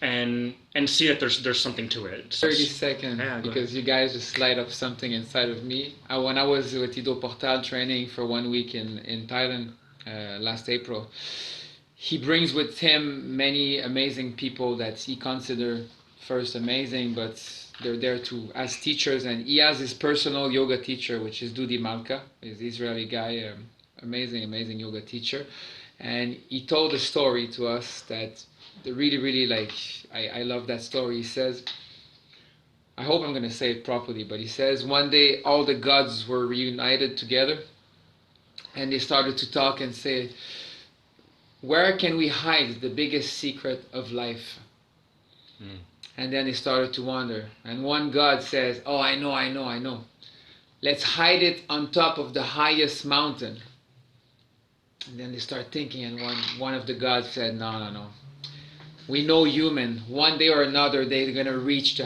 and see that there's something to it. 30 seconds, because you guys just light up something inside of me. When I was with Ido Portal training for 1 week in Thailand last April, he brings with him many amazing people that he consider first amazing, but they're there as teachers, and he has his personal yoga teacher, which is Dudi Malka, he's an Israeli guy, amazing yoga teacher, and he told a story to us that really like, I love that story. He says, I hope I'm going to say it properly, but he says one day all the gods were reunited together and they started to talk and say, where can we hide the biggest secret of life? And then they started to wonder, and one god says, oh, I know. Let's hide it on top of the highest mountain. And then they start thinking, and one of the gods said, no. we know human. One day or another, they're gonna reach the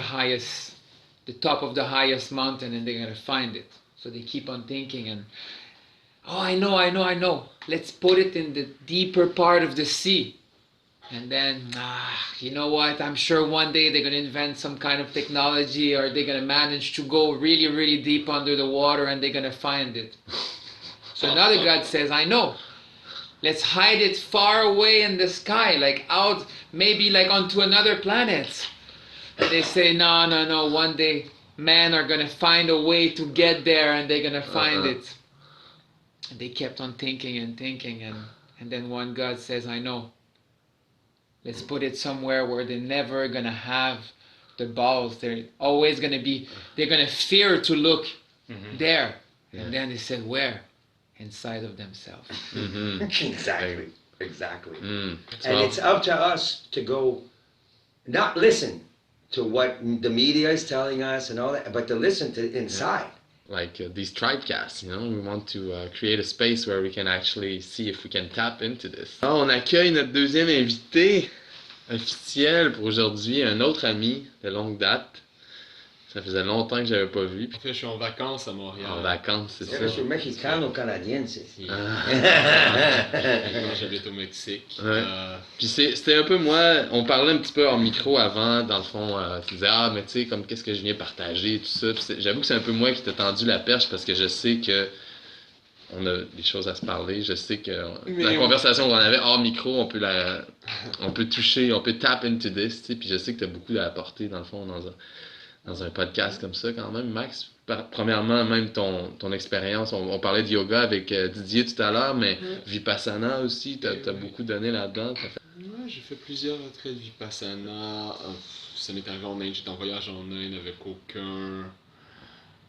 top of the highest mountain, and they're gonna find it. So they keep on thinking, and oh, I know. Let's put it in the deeper part of the sea. And then, you know what? I'm sure one day they're gonna invent some kind of technology, or they're gonna manage to go really, really deep under the water, and they're gonna find it. So another God says, I know. Let's hide it far away in the sky, like out, maybe like onto another planet. And they say, no. One day, men are gonna find a way to get there, and they're gonna find it. And they kept on thinking, and then one God says, I know. Let's put it somewhere where they're never gonna have the balls. They're always gonna be, they're gonna fear to look there. Yeah. And then they said, where? Inside of themselves. Exactly. And it's up to us to go, not listen to what the media is telling us and all that, but to listen to inside. Like these tribecasts, we want to create a space where we can actually see if we can tap into this. Alors, on accueille notre deuxième invité officiel pour aujourd'hui, un autre ami de longue date. Ça faisait longtemps que je n'avais pas vu. En fait, je suis en vacances à Montréal. En vacances, c'est ça. Je suis mexicano-canadien, c'est. J'habite au Mexique. Ouais. Puis c'était un peu moi, on parlait un petit peu hors micro avant, dans le fond, tu disais, mais tu sais, comme qu'est-ce que je viens partager, tout ça. Puis j'avoue que c'est un peu moi qui t'ai tendu la perche parce que je sais que on a des choses à se parler. Je sais que la conversation qu'on avait hors micro, on peut toucher, on peut tap into this, tu sais. Puis je sais que t'as beaucoup à apporter, dans le fond, dans un podcast comme ça quand même, Max. Premièrement, même ton expérience, on parlait de yoga avec Didier tout à l'heure, mais Vipassana aussi, t'as beaucoup donné là-dedans. Ouais, j'ai fait plusieurs retraites Vipassana. Ça m'est arrivé en Inde, j'étais en voyage en Inde avec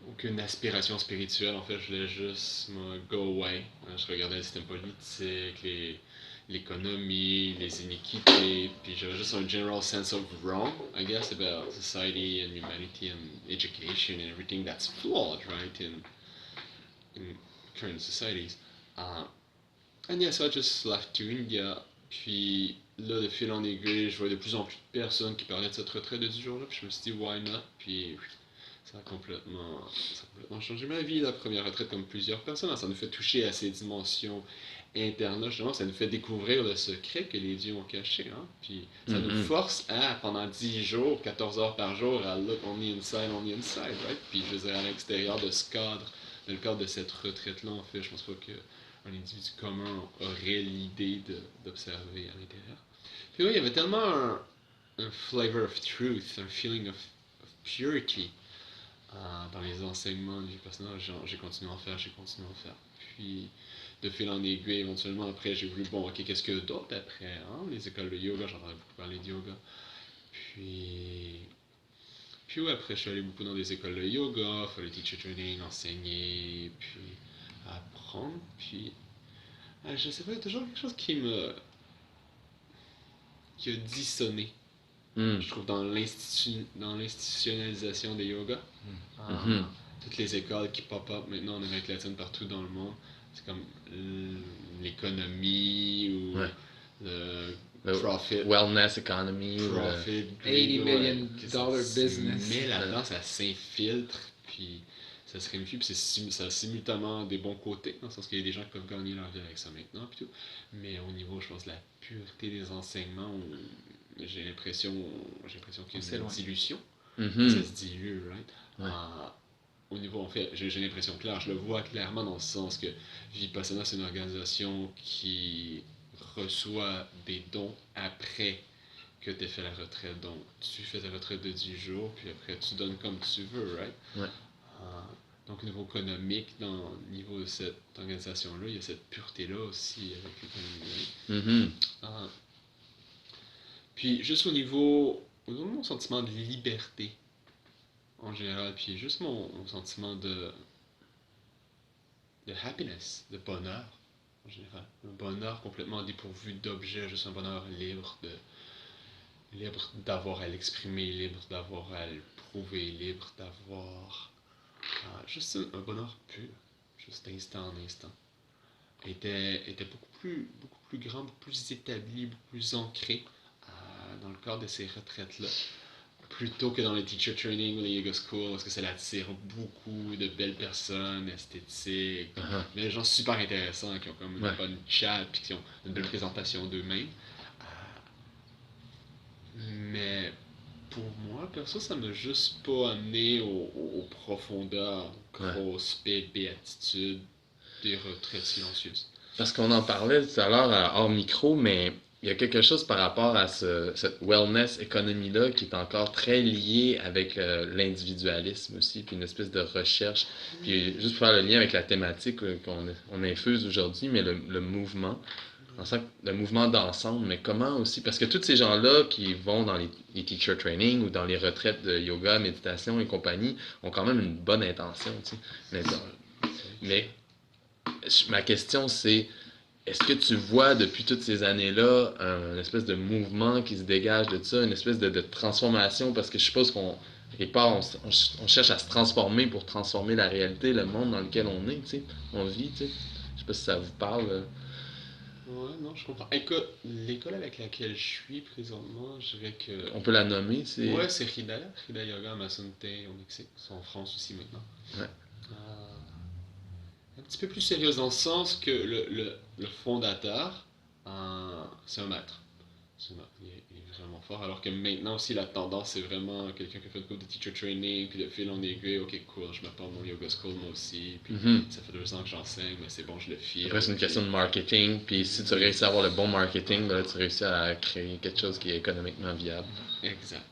aucune aspiration spirituelle. En fait, je voulais juste go away. Je regardais le système politique, l'économie, les iniquités, puis j'avais juste un general sense of wrong, I guess, about society and humanity and education and everything that's flawed, right, in current societies. And yeah, so I just left to India, puis là, de fil en aiguille, je voyais de plus en plus de personnes qui parlaient de cette retraite de 10 jours-là, puis je me suis dit, why not, puis ça a complètement changé ma vie, la première retraite, comme plusieurs personnes. Ça nous fait toucher à ces dimensions internes, justement, ça nous fait découvrir le secret que les dieux ont caché, hein? Puis ça nous force à, pendant 10 jours, 14 heures par jour, à look on the inside, right? Puis je veux dire, à l'extérieur de ce cadre, dans le cadre de cette retraite-là, en fait, je pense pas qu'un individu commun aurait l'idée d'observer à l'intérieur. Puis oui, il y avait tellement un flavor of truth, un feeling of purity, dans les enseignements du personnage, j'ai continué à en faire. Puis, de fil en aiguille, éventuellement, après, j'ai voulu, qu'est-ce que d'autre après, hein? Les écoles de yoga, j'entendais beaucoup parler de yoga. Puis ouais, après, je suis allé beaucoup dans des écoles de yoga, faire le teacher training, enseigner, puis apprendre, puis je sais pas, il y a toujours quelque chose qui a dissonné. Je trouve dans l'institutionnalisation des yoga. Toutes les écoles qui pop-up maintenant en Amérique latine partout dans le monde, c'est comme l'économie ou le profit. Wellness economy. Profit. $80 million business. Mais là-dedans, ça s'infiltre, puis ça se réunifie, puis ça a simultanément des bons côtés, dans le sens qu'il y a des gens qui peuvent gagner leur vie avec ça maintenant, puis tout. Mais au niveau, je pense, de la pureté des enseignements, j'ai l'impression qu'il y a une dilution. Ça se dilue, right? Au niveau, en fait, j'ai l'impression claire, je le vois clairement dans le sens que Vipassana, c'est une organisation qui reçoit des dons après que tu aies fait la retraite. Donc, tu fais ta retraite de 10 jours, puis après, tu donnes comme tu veux, right? Ouais. Donc, au niveau économique, au niveau de cette organisation-là, il y a cette pureté-là aussi avec l'économie. Puis, juste au niveau de mon sentiment de liberté, en général, puis juste mon sentiment de happiness, de bonheur, en général. Un bonheur complètement dépourvu d'objets, juste un bonheur libre d'avoir à l'exprimer, libre d'avoir à le prouver, libre d'avoir juste un bonheur pur, juste instant en instant. Était beaucoup plus grand, beaucoup plus établi, beaucoup plus ancré dans le cadre de ces retraites-là, plutôt que dans les teacher training ou les yoga school, parce que ça attire beaucoup de belles personnes, esthétiques, mais des gens super intéressants qui ont comme une bonne chat puis qui ont une belle présentation d'eux-mêmes. Mais pour moi, perso, ça m'a juste pas amené aux profondeurs, grosse paix, béatitude des retraites silencieuses. Parce qu'on en parlait tout à l'heure hors micro, mais il y a quelque chose par rapport à cette wellness économie-là qui est encore très liée avec l'individualisme aussi, puis une espèce de recherche. Puis juste pour faire le lien avec la thématique qu'on infuse aujourd'hui, mais le mouvement. En sent le mouvement d'ensemble, mais comment aussi, parce que tous ces gens-là qui vont dans les teacher training ou dans les retraites de yoga, méditation et compagnie ont quand même une bonne intention, tu sais. Mais ma question c'est, est-ce que tu vois depuis toutes ces années-là une espèce de mouvement qui se dégage de ça, une espèce de transformation, parce que je suppose quelque part, on cherche à se transformer pour transformer la réalité, le monde dans lequel on est, tu sais, on vit, tu sais. Je sais pas si ça vous parle. Ouais, non, je comprends. L'école avec laquelle je suis présentement, je dirais que... On peut la nommer, c'est... Ouais, c'est Hridaya Masunte au Mexique. C'est en France aussi maintenant. Ouais. Un petit peu plus sérieuse dans le sens que le fondateur, c'est un maître. Il est vraiment fort. Alors que maintenant aussi, la tendance, c'est vraiment quelqu'un qui a fait beaucoup de teacher training, puis de fil en aiguille, ok, cool, je m'apprends mon yoga school moi aussi, puis ça fait 2 ans que j'enseigne, mais c'est bon, je le file. Après, c'est une question de marketing, puis si tu réussis à avoir le bon marketing, ben là, tu réussis à créer quelque chose qui est économiquement viable. Exact.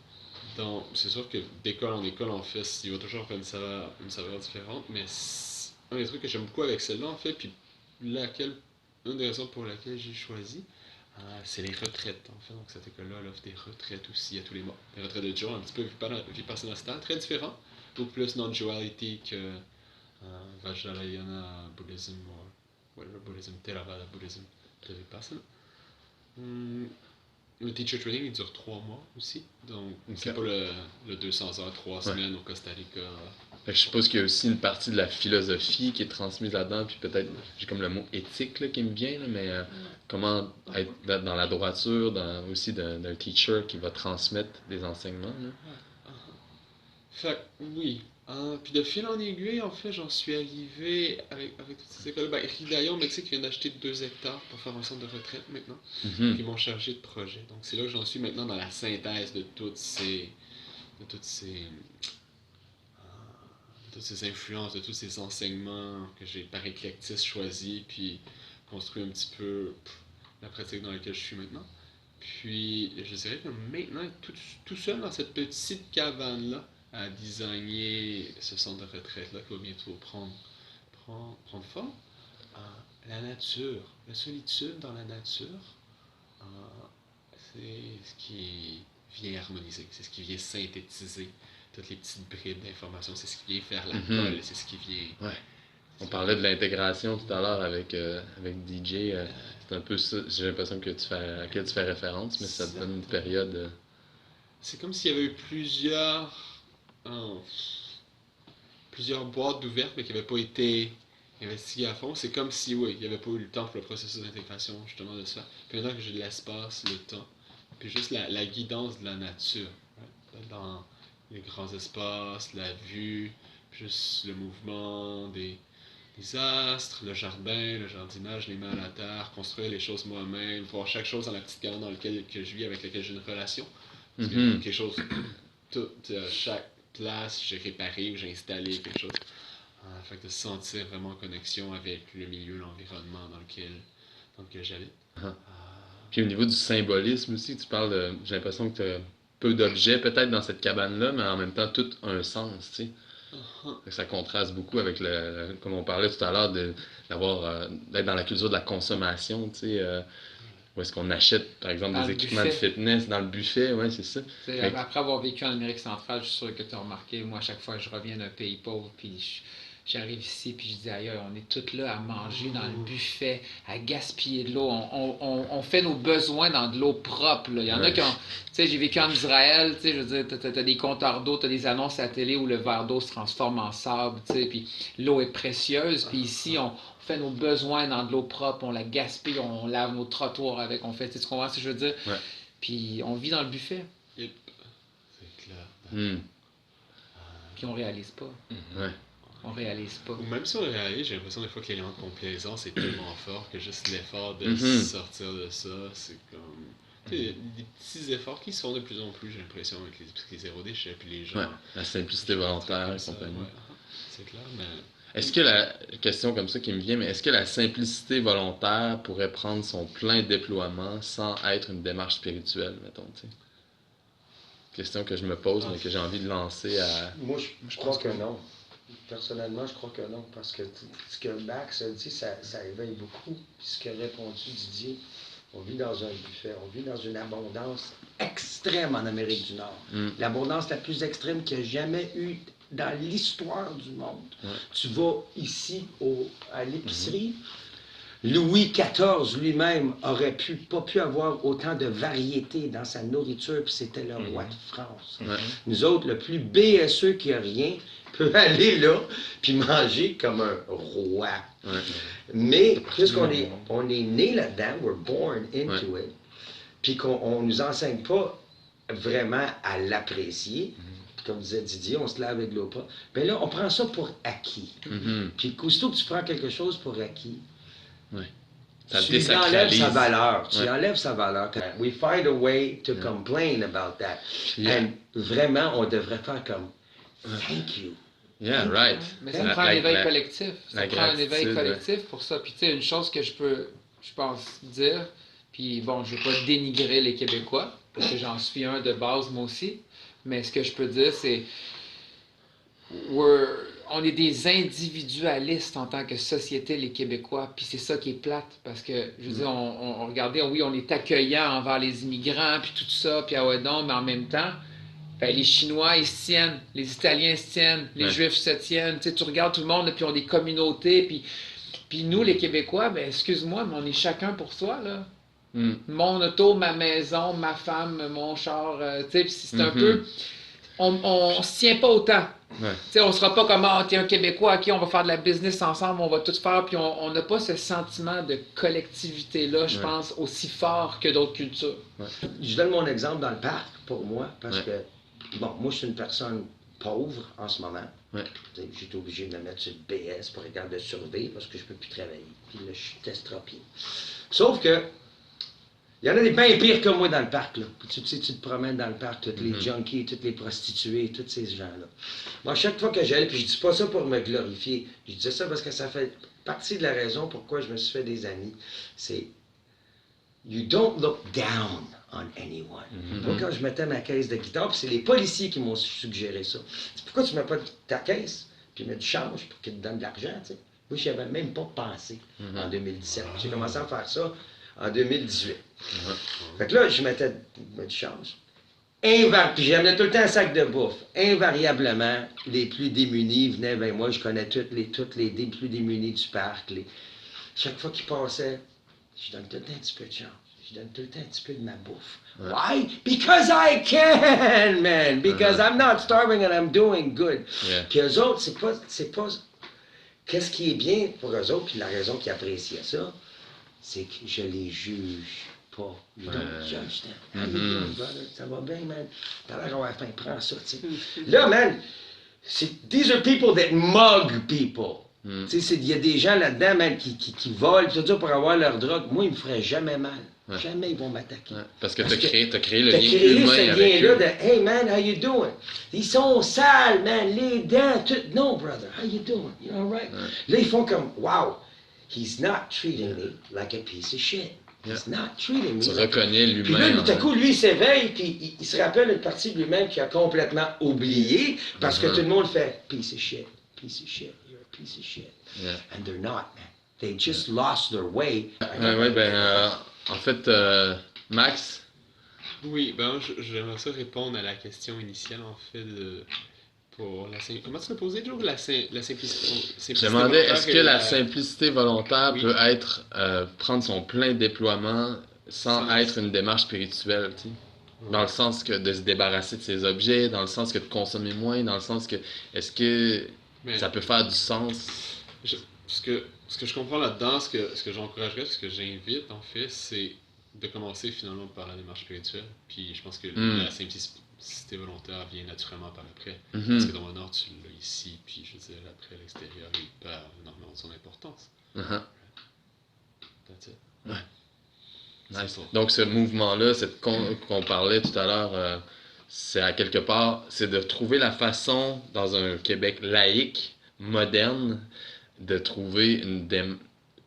Donc, c'est sûr que d'école en école, en fait, il va toujours faire une saveur différente, mais un des trucs que j'aime beaucoup avec celle-là, en fait, puis une des raisons pour laquelle j'ai choisi, c'est les retraites, en fait. Donc, cette école-là, elle offre des retraites aussi à tous les mois. Des retraites de jour, un petit peu Vipassana style, très différent. Beaucoup plus non-duality que Vajrayana Buddhism ou whatever Buddhism, Theravada Buddhism de Vipassana. Le teacher training, il dure 3 mois aussi. Donc, c'est pas le 200 heures, 3 semaines au Costa Rica. Fait que je suppose qu'il y a aussi une partie de la philosophie qui est transmise là-dedans, puis peut-être, j'ai comme le mot éthique là, qui me vient, là, mais comment être dans la droiture aussi d'un teacher qui va transmettre des enseignements. Là. Fait oui. Puis de fil en aiguille, en fait, j'en suis arrivé avec toutes ces écoles. Hridaya au Mexique vient d'acheter 2 hectares pour faire un centre de retraite maintenant. Puis ils m'ont chargé de projet. Donc c'est là que j'en suis maintenant dans la synthèse de toutes ces influences, de tous ces enseignements que j'ai par éclectisme choisi, puis construit un petit peu la pratique dans laquelle je suis maintenant. Puis je dirais que maintenant, tout seul dans cette petite cabane-là, à designer ce centre de retraite-là qui va bientôt prendre forme. La nature, la solitude dans la nature, c'est ce qui vient harmoniser, c'est ce qui vient synthétiser toutes les petites bribes d'informations, c'est ce qui vient faire la colle, c'est ce qui vient... Ouais. On parlait de l'intégration tout à l'heure avec DJ, c'est un peu ça, j'ai l'impression à laquelle tu fais référence, mais ça te donne une période... C'est comme s'il y avait eu plusieurs boîtes d'ouvertes, mais qui n'avaient pas été investiguées à fond. C'est comme si, il n'y avait pas eu le temps pour le processus d'intégration, justement, de se faire. Puis maintenant que j'ai de l'espace, le temps, puis juste la guidance de la nature, dans les grands espaces, la vue, juste le mouvement des astres, le jardin, le jardinage, les mains à la terre, construire les choses moi-même, voir chaque chose dans la petite cabane dans laquelle que je vis, avec laquelle j'ai une relation. Parce que quelque chose, chaque place, j'ai réparé ou j'ai installé quelque chose. Fait que de se sentir vraiment en connexion avec le milieu, l'environnement dans lequel j'habite. Puis au niveau du symbolisme aussi, tu parles j'ai l'impression que tu as peu d'objets peut-être dans cette cabane-là, mais en même temps tout a un sens, tu sais. Ça contraste beaucoup avec comme on parlait tout à l'heure, d'être dans la culture de la consommation, tu sais. Où est-ce qu'on achète, par exemple, des équipements de fitness dans le buffet, ouais, c'est ça. Après avoir vécu en Amérique centrale, je suis sûr que tu as remarqué, moi, à chaque fois, je reviens d'un pays pauvre, puis j'arrive ici, puis je dis ailleurs, on est tous là à manger dans le buffet, à gaspiller de l'eau. On fait nos besoins dans de l'eau propre. Là. Il y en a qui ont. Tu sais, j'ai vécu en Israël, tu sais, je veux dire, t'as des compteurs d'eau, t'as des annonces à la télé où le verre d'eau se transforme en sable, tu sais, puis l'eau est précieuse, puis ici, on fait nos besoins dans de l'eau propre, on la gaspille, on lave nos trottoirs avec, on fait, tu comprends ce que je veux dire? Puis on vit dans le buffet, Yep. C'est clair. puis on réalise pas. Ouais. On réalise pas. Ou même si on réalise, j'ai l'impression des fois que l'élément de complaisance est tellement fort que juste l'effort de sortir de ça, c'est comme... Tu sais, des petits efforts qui se font de plus en plus, j'ai l'impression, avec les zéro déchet, puis les gens... Ouais, la simplicité volontaire et compagnie. Ouais. C'est clair, mais... Est-ce que la question comme ça qui me vient, mais est-ce que la simplicité volontaire pourrait prendre son plein déploiement sans être une démarche spirituelle, mettons, tu sais? Question que je me pose, mais que j'ai envie de lancer à... Moi, je crois que non. Personnellement, je crois que non, parce que ce que Max a dit, ça éveille beaucoup. Puis ce qu'a répondu Didier, on vit dans un buffet, on vit dans une abondance extrême en Amérique du Nord. L'abondance la plus extrême qu'il y a jamais eu dans l'histoire du monde. Tu vas ici à l'épicerie, Louis XIV lui-même aurait pas pu avoir autant de variété dans sa nourriture, puis c'était le roi de France. Nous autres, le plus BSE qui a rien, peut aller là, puis manger comme un roi. Mais, puisqu'on est né là-dedans, we're born into it, puis qu'on nous enseigne pas vraiment à l'apprécier, comme disait Didier, on se lave avec l'eau pas. Bien là, on prend ça pour acquis. Puis, aussitôt que tu prends quelque chose pour acquis, tu enlèves sa valeur. Tu enlèves sa valeur. We find a way to complain about that. And vraiment, on devrait faire comme thank you. Yeah, right. Mais ça prend un éveil collectif. Ça prend un éveil collectif pour ça. Puis tu sais, une chose que je pense, dire, puis bon, je ne vais pas dénigrer les Québécois, parce que j'en suis un de base moi aussi, mais ce que je peux dire, c'est on est des individualistes en tant que société, les Québécois, puis c'est ça qui est plate, parce que, je veux dire, regardez, oui, on est accueillant envers les immigrants, puis tout ça, puis ah ouais donc, mais en même temps, ben, les Chinois, ils se tiennent, les Italiens se tiennent, les Juifs se tiennent, tu sais, tu regardes tout le monde, là, puis on a des communautés, puis nous, les Québécois, ben excuse-moi, mais on est chacun pour soi, là. Mon auto, ma maison, ma femme, mon char, tu sais, puis c'est un peu... On se tient pas autant. On ne sera pas comme, t'es un Québécois, on va faire de la business ensemble, on va tout faire, puis on n'a pas ce sentiment de collectivité-là, je pense, aussi fort que d'autres cultures. Je donne mon exemple dans le parc, pour moi, parce que, bon, moi, je suis une personne pauvre en ce moment. J'étais obligé de me mettre sur le BS pour être capable de survivre, parce que je ne peux plus travailler. Puis là, je suis estropié. Sauf que, il y en a des bien pires que moi dans le parc, là. Puis tu sais, tu te promènes dans le parc, tous les junkies, toutes les prostituées, tous ces gens-là. Moi, chaque fois que j'allais, puis je dis pas ça pour me glorifier, je disais ça parce que ça fait partie de la raison pourquoi je me suis fait des amis. C'est you don't look down on anyone. Moi, quand je mettais ma caisse de guitare, puis c'est les policiers qui m'ont suggéré ça. C'est pourquoi tu mets pas ta caisse, puis mets du change pour qu'ils te donnent de l'argent, tu sais. Moi, j'y avais même pas pensé en 2017. J'ai commencé à faire ça en 2018. Fait que là, je mettais du change. Puis j'amenais tout le temps un sac de bouffe. Invariablement, les plus démunis venaient vers moi. Je connais toutes les plus démunis du parc. Chaque fois qu'ils passaient, je donne tout le temps un petit peu de change. Je donne tout le temps un petit peu de ma bouffe. Why? Because I can, man! Because I'm not starving and I'm doing good. Puis eux autres, c'est pas... Qu'est-ce qui est bien pour eux autres, puis la raison qu'ils appréciaient ça, c'est que je les juge pas. You don't judge them. How you doing, brother? Ça va bien, man? T'as l'air d'avoir faim, prends ça, tu sais. Là, man, these are people that mug people. Tu sais, il y a des gens là-dedans, man, qui volent, tout ça pour avoir leur drogue. Moi, ils me feraient jamais mal. Jamais ils vont m'attaquer. Parce que t'as créé le lien humain ce avec lien-là eux. de « Hey, man, how you doing? » Ils sont sales, man, les dents, tout. « No, brother, how you doing? You all right? » Là, ils font comme « Wow, he's not treating me like a piece of shit. He's not treating me Tu like reconnais Puis l'humain. là, tout à coup, lui, il s'éveille, puis il se rappelle une partie de lui-même qu'il a complètement oublié, parce que tout le monde fait « Piece of shit, you're a piece of shit. » And they're not, man. They just lost their way. En fait, Max? Oui, ben j'aimerais ça répondre à la question initiale, en fait, comment tu l'as posé, Joe? La simplicité. Je demandais, est-ce que la simplicité volontaire peut être prendre son plein déploiement sans être une démarche spirituelle, tu sais? Dans le sens que de se débarrasser de ses objets, dans le sens que de consommer moins, dans le sens que, est-ce que ça peut faire du sens? Ce que je comprends là-dedans, ce que j'encouragerais, ce que j'invite, en fait, c'est de commencer finalement par la démarche spirituelle. Puis je pense que la simplicité volontaire vient naturellement par après. Parce que dans mon ordre, tu l'as ici, puis je veux dire, après l'extérieur, il perd énormément de son importance. That's it. Ouais. Nice. Donc ce mouvement-là, qu'on parlait tout à l'heure, c'est à quelque part, c'est de trouver la façon, dans un Québec laïque, moderne, de trouver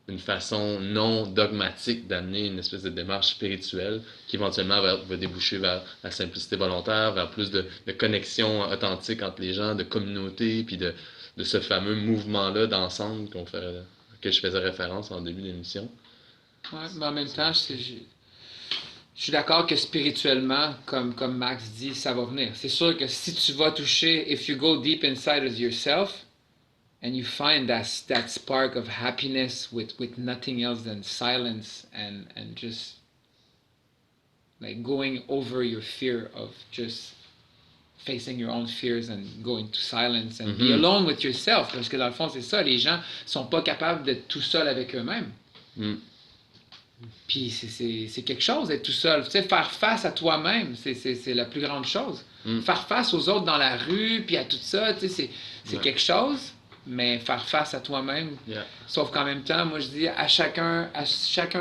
une façon non dogmatique d'amener une espèce de démarche spirituelle qui éventuellement va déboucher vers la simplicité volontaire, vers plus de connexion authentique entre les gens, de communauté, puis de ce fameux mouvement-là d'ensemble auquel je faisais référence en début d'émission. Ouais, mais en même temps, je suis d'accord que spirituellement, comme Max dit, ça va venir. C'est sûr que si tu vas toucher, if you go deep inside of yourself, and you find that spark of happiness with nothing else than silence and just like going over your fear of just facing your own fears and going to silence and be alone with yourself. Parce que dans le fond, c'est ça, les gens sont pas capables d'être tout seuls avec eux-mêmes. Puis c'est quelque chose d'être tout seul. Tu sais, faire face à toi-même, c'est la plus grande chose. Faire face aux autres dans la rue, puis à tout ça, tu sais, c'est quelque chose, mais faire face à toi-même. Sauf qu'en même temps, moi je dis à chacun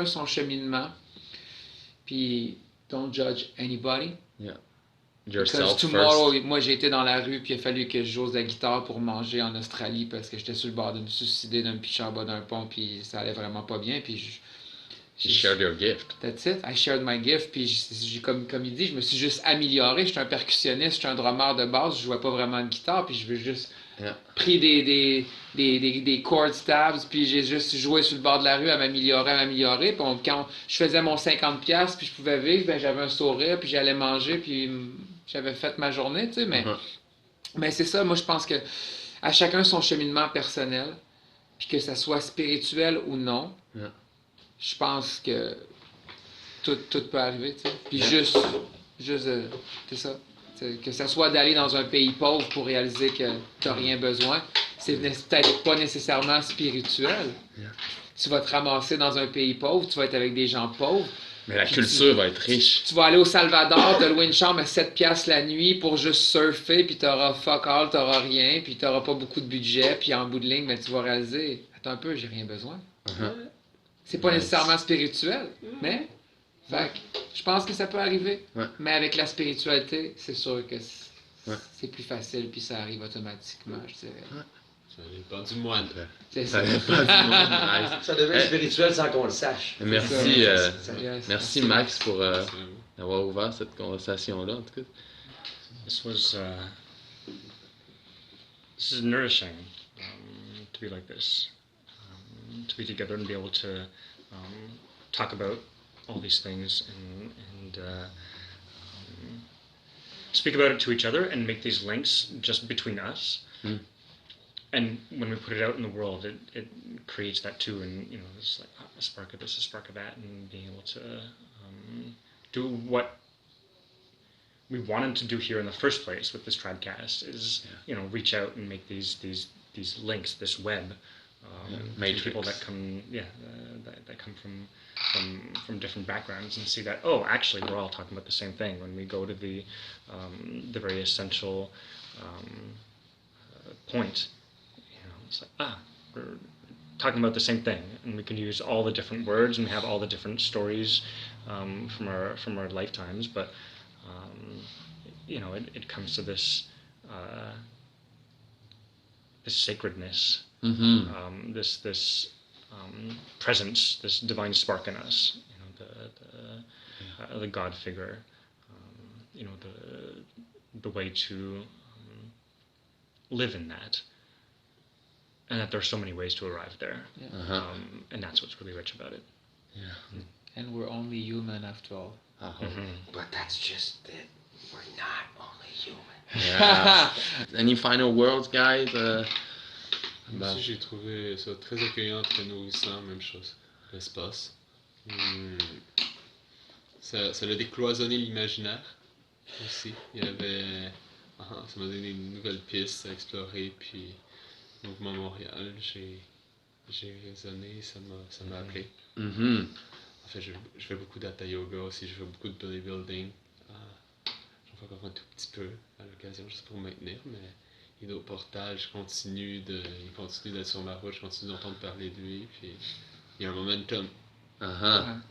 son cheminement. Puis don't judge anybody. Because tomorrow, moi j'ai été dans la rue, puis il a fallu que je joue de la guitare pour manger en Australie parce que j'étais sur le bord de me suicider, de me picher en bas d'un pont, puis ça allait vraiment pas bien. Puis You shared your gift. That's it. I shared my gift. Puis comme il dit, je me suis juste amélioré. Je suis un percussionniste, je suis un drummer de base. Je jouais pas vraiment de guitare. Puis je veux juste pris des chord stabs. Puis j'ai juste joué sur le bord de la rue à m'améliorer. Puis quand je faisais mon 50$, puis je pouvais vivre, ben j'avais un sourire. Puis j'allais manger. Puis j'avais fait ma journée, tu sais. Mais c'est ça. Moi, je pense que à chacun son cheminement personnel. Puis que ça soit spirituel ou non. Je pense que tout peut arriver, tu sais. Puis juste c'est ça. Que ça soit d'aller dans un pays pauvre pour réaliser que tu n'as rien besoin, c'est peut-être pas nécessairement spirituel. Tu vas te ramasser dans un pays pauvre, tu vas être avec des gens pauvres. Mais la culture va être riche. Tu vas aller au Salvador, te louer une chambre à 7$ la nuit pour juste surfer, puis tu auras fuck all, tu n'auras rien, puis tu n'auras pas beaucoup de budget, puis en bout de ligne, ben, tu vas réaliser, attends un peu, j'ai rien besoin. C'est pas nécessairement spirituel, mais je pense que ça peut arriver. Mais avec la spiritualité, c'est sûr que c'est plus facile, puis ça arrive automatiquement, je dirais. Ça dépend du moine. C'est ça. Ça devient spirituel sans qu'on le sache. Merci Max pour avoir ouvert cette conversation-là, en tout cas. This is nourishing to be like this. To be together and be able to talk about all these things and speak about it to each other and make these links just between us. And when we put it out in the world, it creates that too, and you know, it's like a spark of this, a spark of that, and being able to do what we wanted to do here in the first place with this TRIBecast is, you know, reach out and make these links, this web. To people that come, that come from different backgrounds and see that, oh, actually, we're all talking about the same thing. When we go to the very essential point, you know, it's like, we're talking about the same thing, and we can use all the different words and have all the different stories from our lifetimes, but you know, it comes to this sacredness. This presence, this divine spark in us, you know, the God figure, you know, the way to live in that, and that there's so many ways to arrive there, and that's what's really rich about it. And we're only human after all. But that's just it. We're not only human. Any final words, guys? Moi aussi, j'ai trouvé ça très accueillant, très nourrissant, même chose. L'espace. Ça a décloisonné l'imaginaire aussi. Il y avait... ça m'a donné une nouvelle piste à explorer, puis Mouvement Montréal, j'ai raisonné, ça m'a appelé. En fait, je fais beaucoup d'hatha yoga aussi, je fais beaucoup de bodybuilding. J'en fais encore un tout petit peu à l'occasion, juste pour me maintenir, mais il est au portage, il continue d'être sur ma route, je continue d'entendre parler de lui, puis il y a un momentum.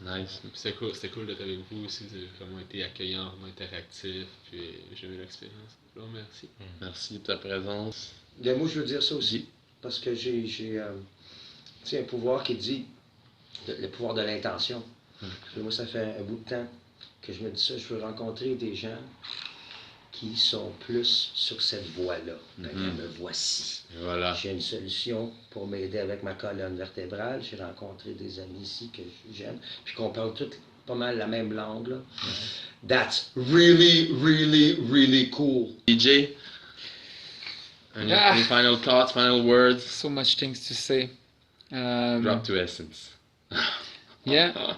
Nice. C'était cool d'être avec vous aussi, vous avez vraiment été accueillant, vraiment interactif, puis j'ai aimé l'expérience. Je vous remercie. Merci de ta présence. Bien, moi, je veux dire ça aussi, parce que j'ai un pouvoir qui dit le pouvoir de l'intention. Moi, ça fait un bout de temps que je me dis ça, je veux rencontrer des gens qui sont plus sur cette voie-là. Me voici. Voilà. J'ai une solution pour m'aider avec ma colonne vertébrale. J'ai rencontré des amis ici que j'aime, puis qu'on parle toutes pas mal la même langue. Là. That's really, really, really cool. DJ, any final thoughts, final words? So much things to say. Drop to essence. Yeah.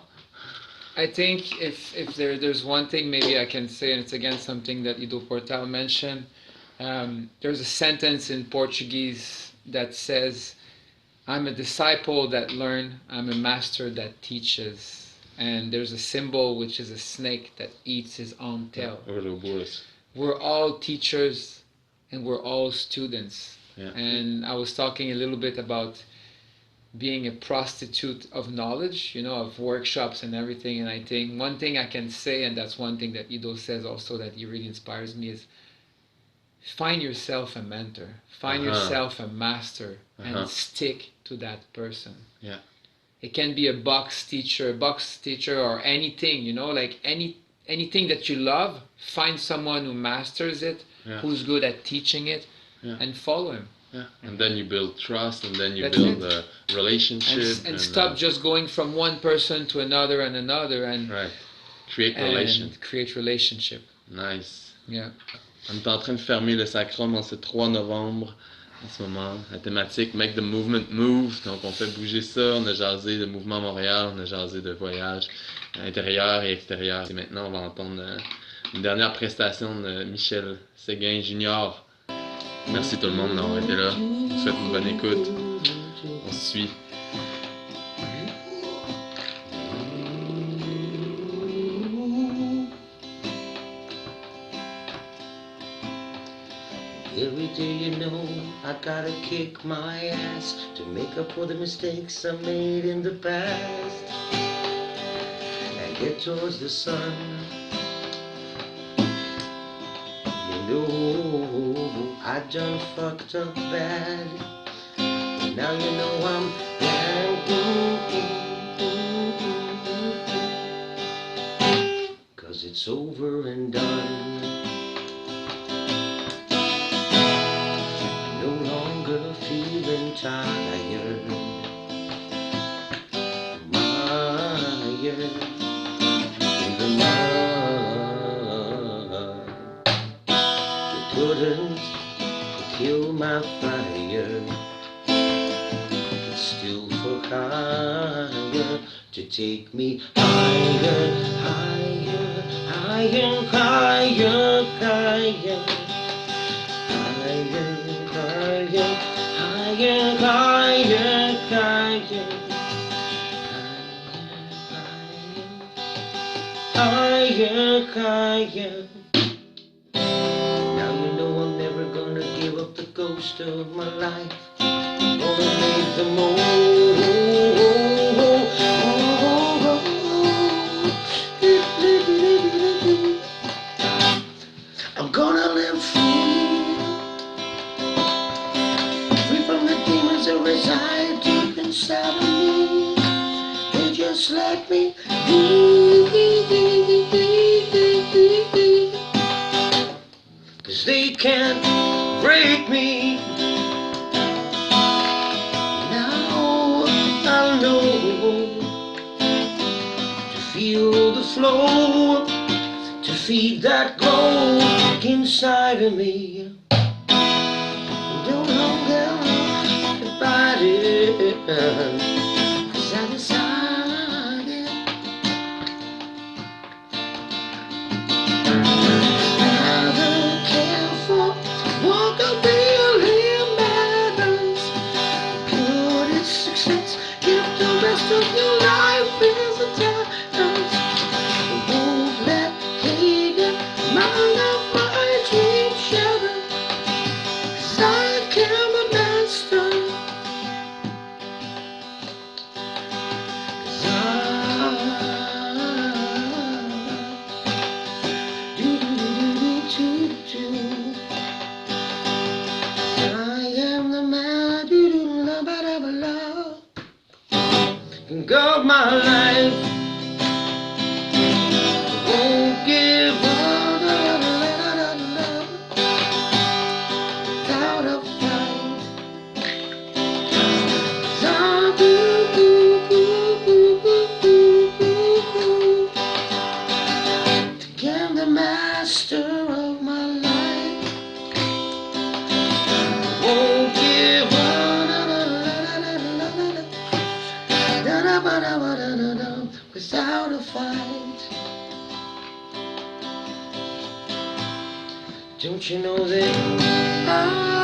I think if there's one thing maybe I can say, and it's again something that Ido Portal mentioned, there's a sentence in Portuguese that says, I'm a disciple that learns, I'm a master that teaches. And there's a symbol which is a snake that eats his own tail. We're all teachers and we're all students. Yeah. And I was talking a little bit about being a prostitute of knowledge, of workshops and everything. And I think one thing I can say, and that's one thing that Ido says also that he really inspires me, is find yourself a mentor, find yourself a master, and stick to that person. Yeah. It can be a box teacher, or anything, like anything that you love, find someone who masters it, who's good at teaching it, and follow him. Yeah. And then you build trust, and then you build a relationship. And stop just going from one person to another and another, and create relationship. Nice. Yeah. On est en train de fermer le SACRUM en ce 3 novembre. En ce moment, la thématique Make the Movement Move. Donc, on fait bouger ça. On a jasé de mouvement Montréal, on a jasé de voyage intérieur et extérieur. Et maintenant, on va entendre une dernière prestation de Michel Séguin Jr. Merci tout le monde d'avoir été là. Je vous souhaite une bonne écoute. On se suit. Every day I gotta kick my ass to make up for the mistakes I made in the past and get towards the sun. I done fucked up bad. Now I'm glad. 'Cause it's over and done. No longer feeling tired. Mired in the mud. You couldn't kill my fire. It's still for higher to take me higher, higher, higher, higher, higher, higher, higher, higher, higher, higher, higher. Now I'm never gonna give up the ghost of my life. Gonna make the I'm gonna live free from the demons that reside deep inside of me. They just let me be. 'Cause they can't break me. Now I know to feel the flow, to feed that glow inside of me. No longer divided, 'cause I decided never care for what I really matters. Good is success, give the rest of your life is a time. of my life. Won't give up without a fight. I'm the master of my life. Won't give up without a fight. Don't you know that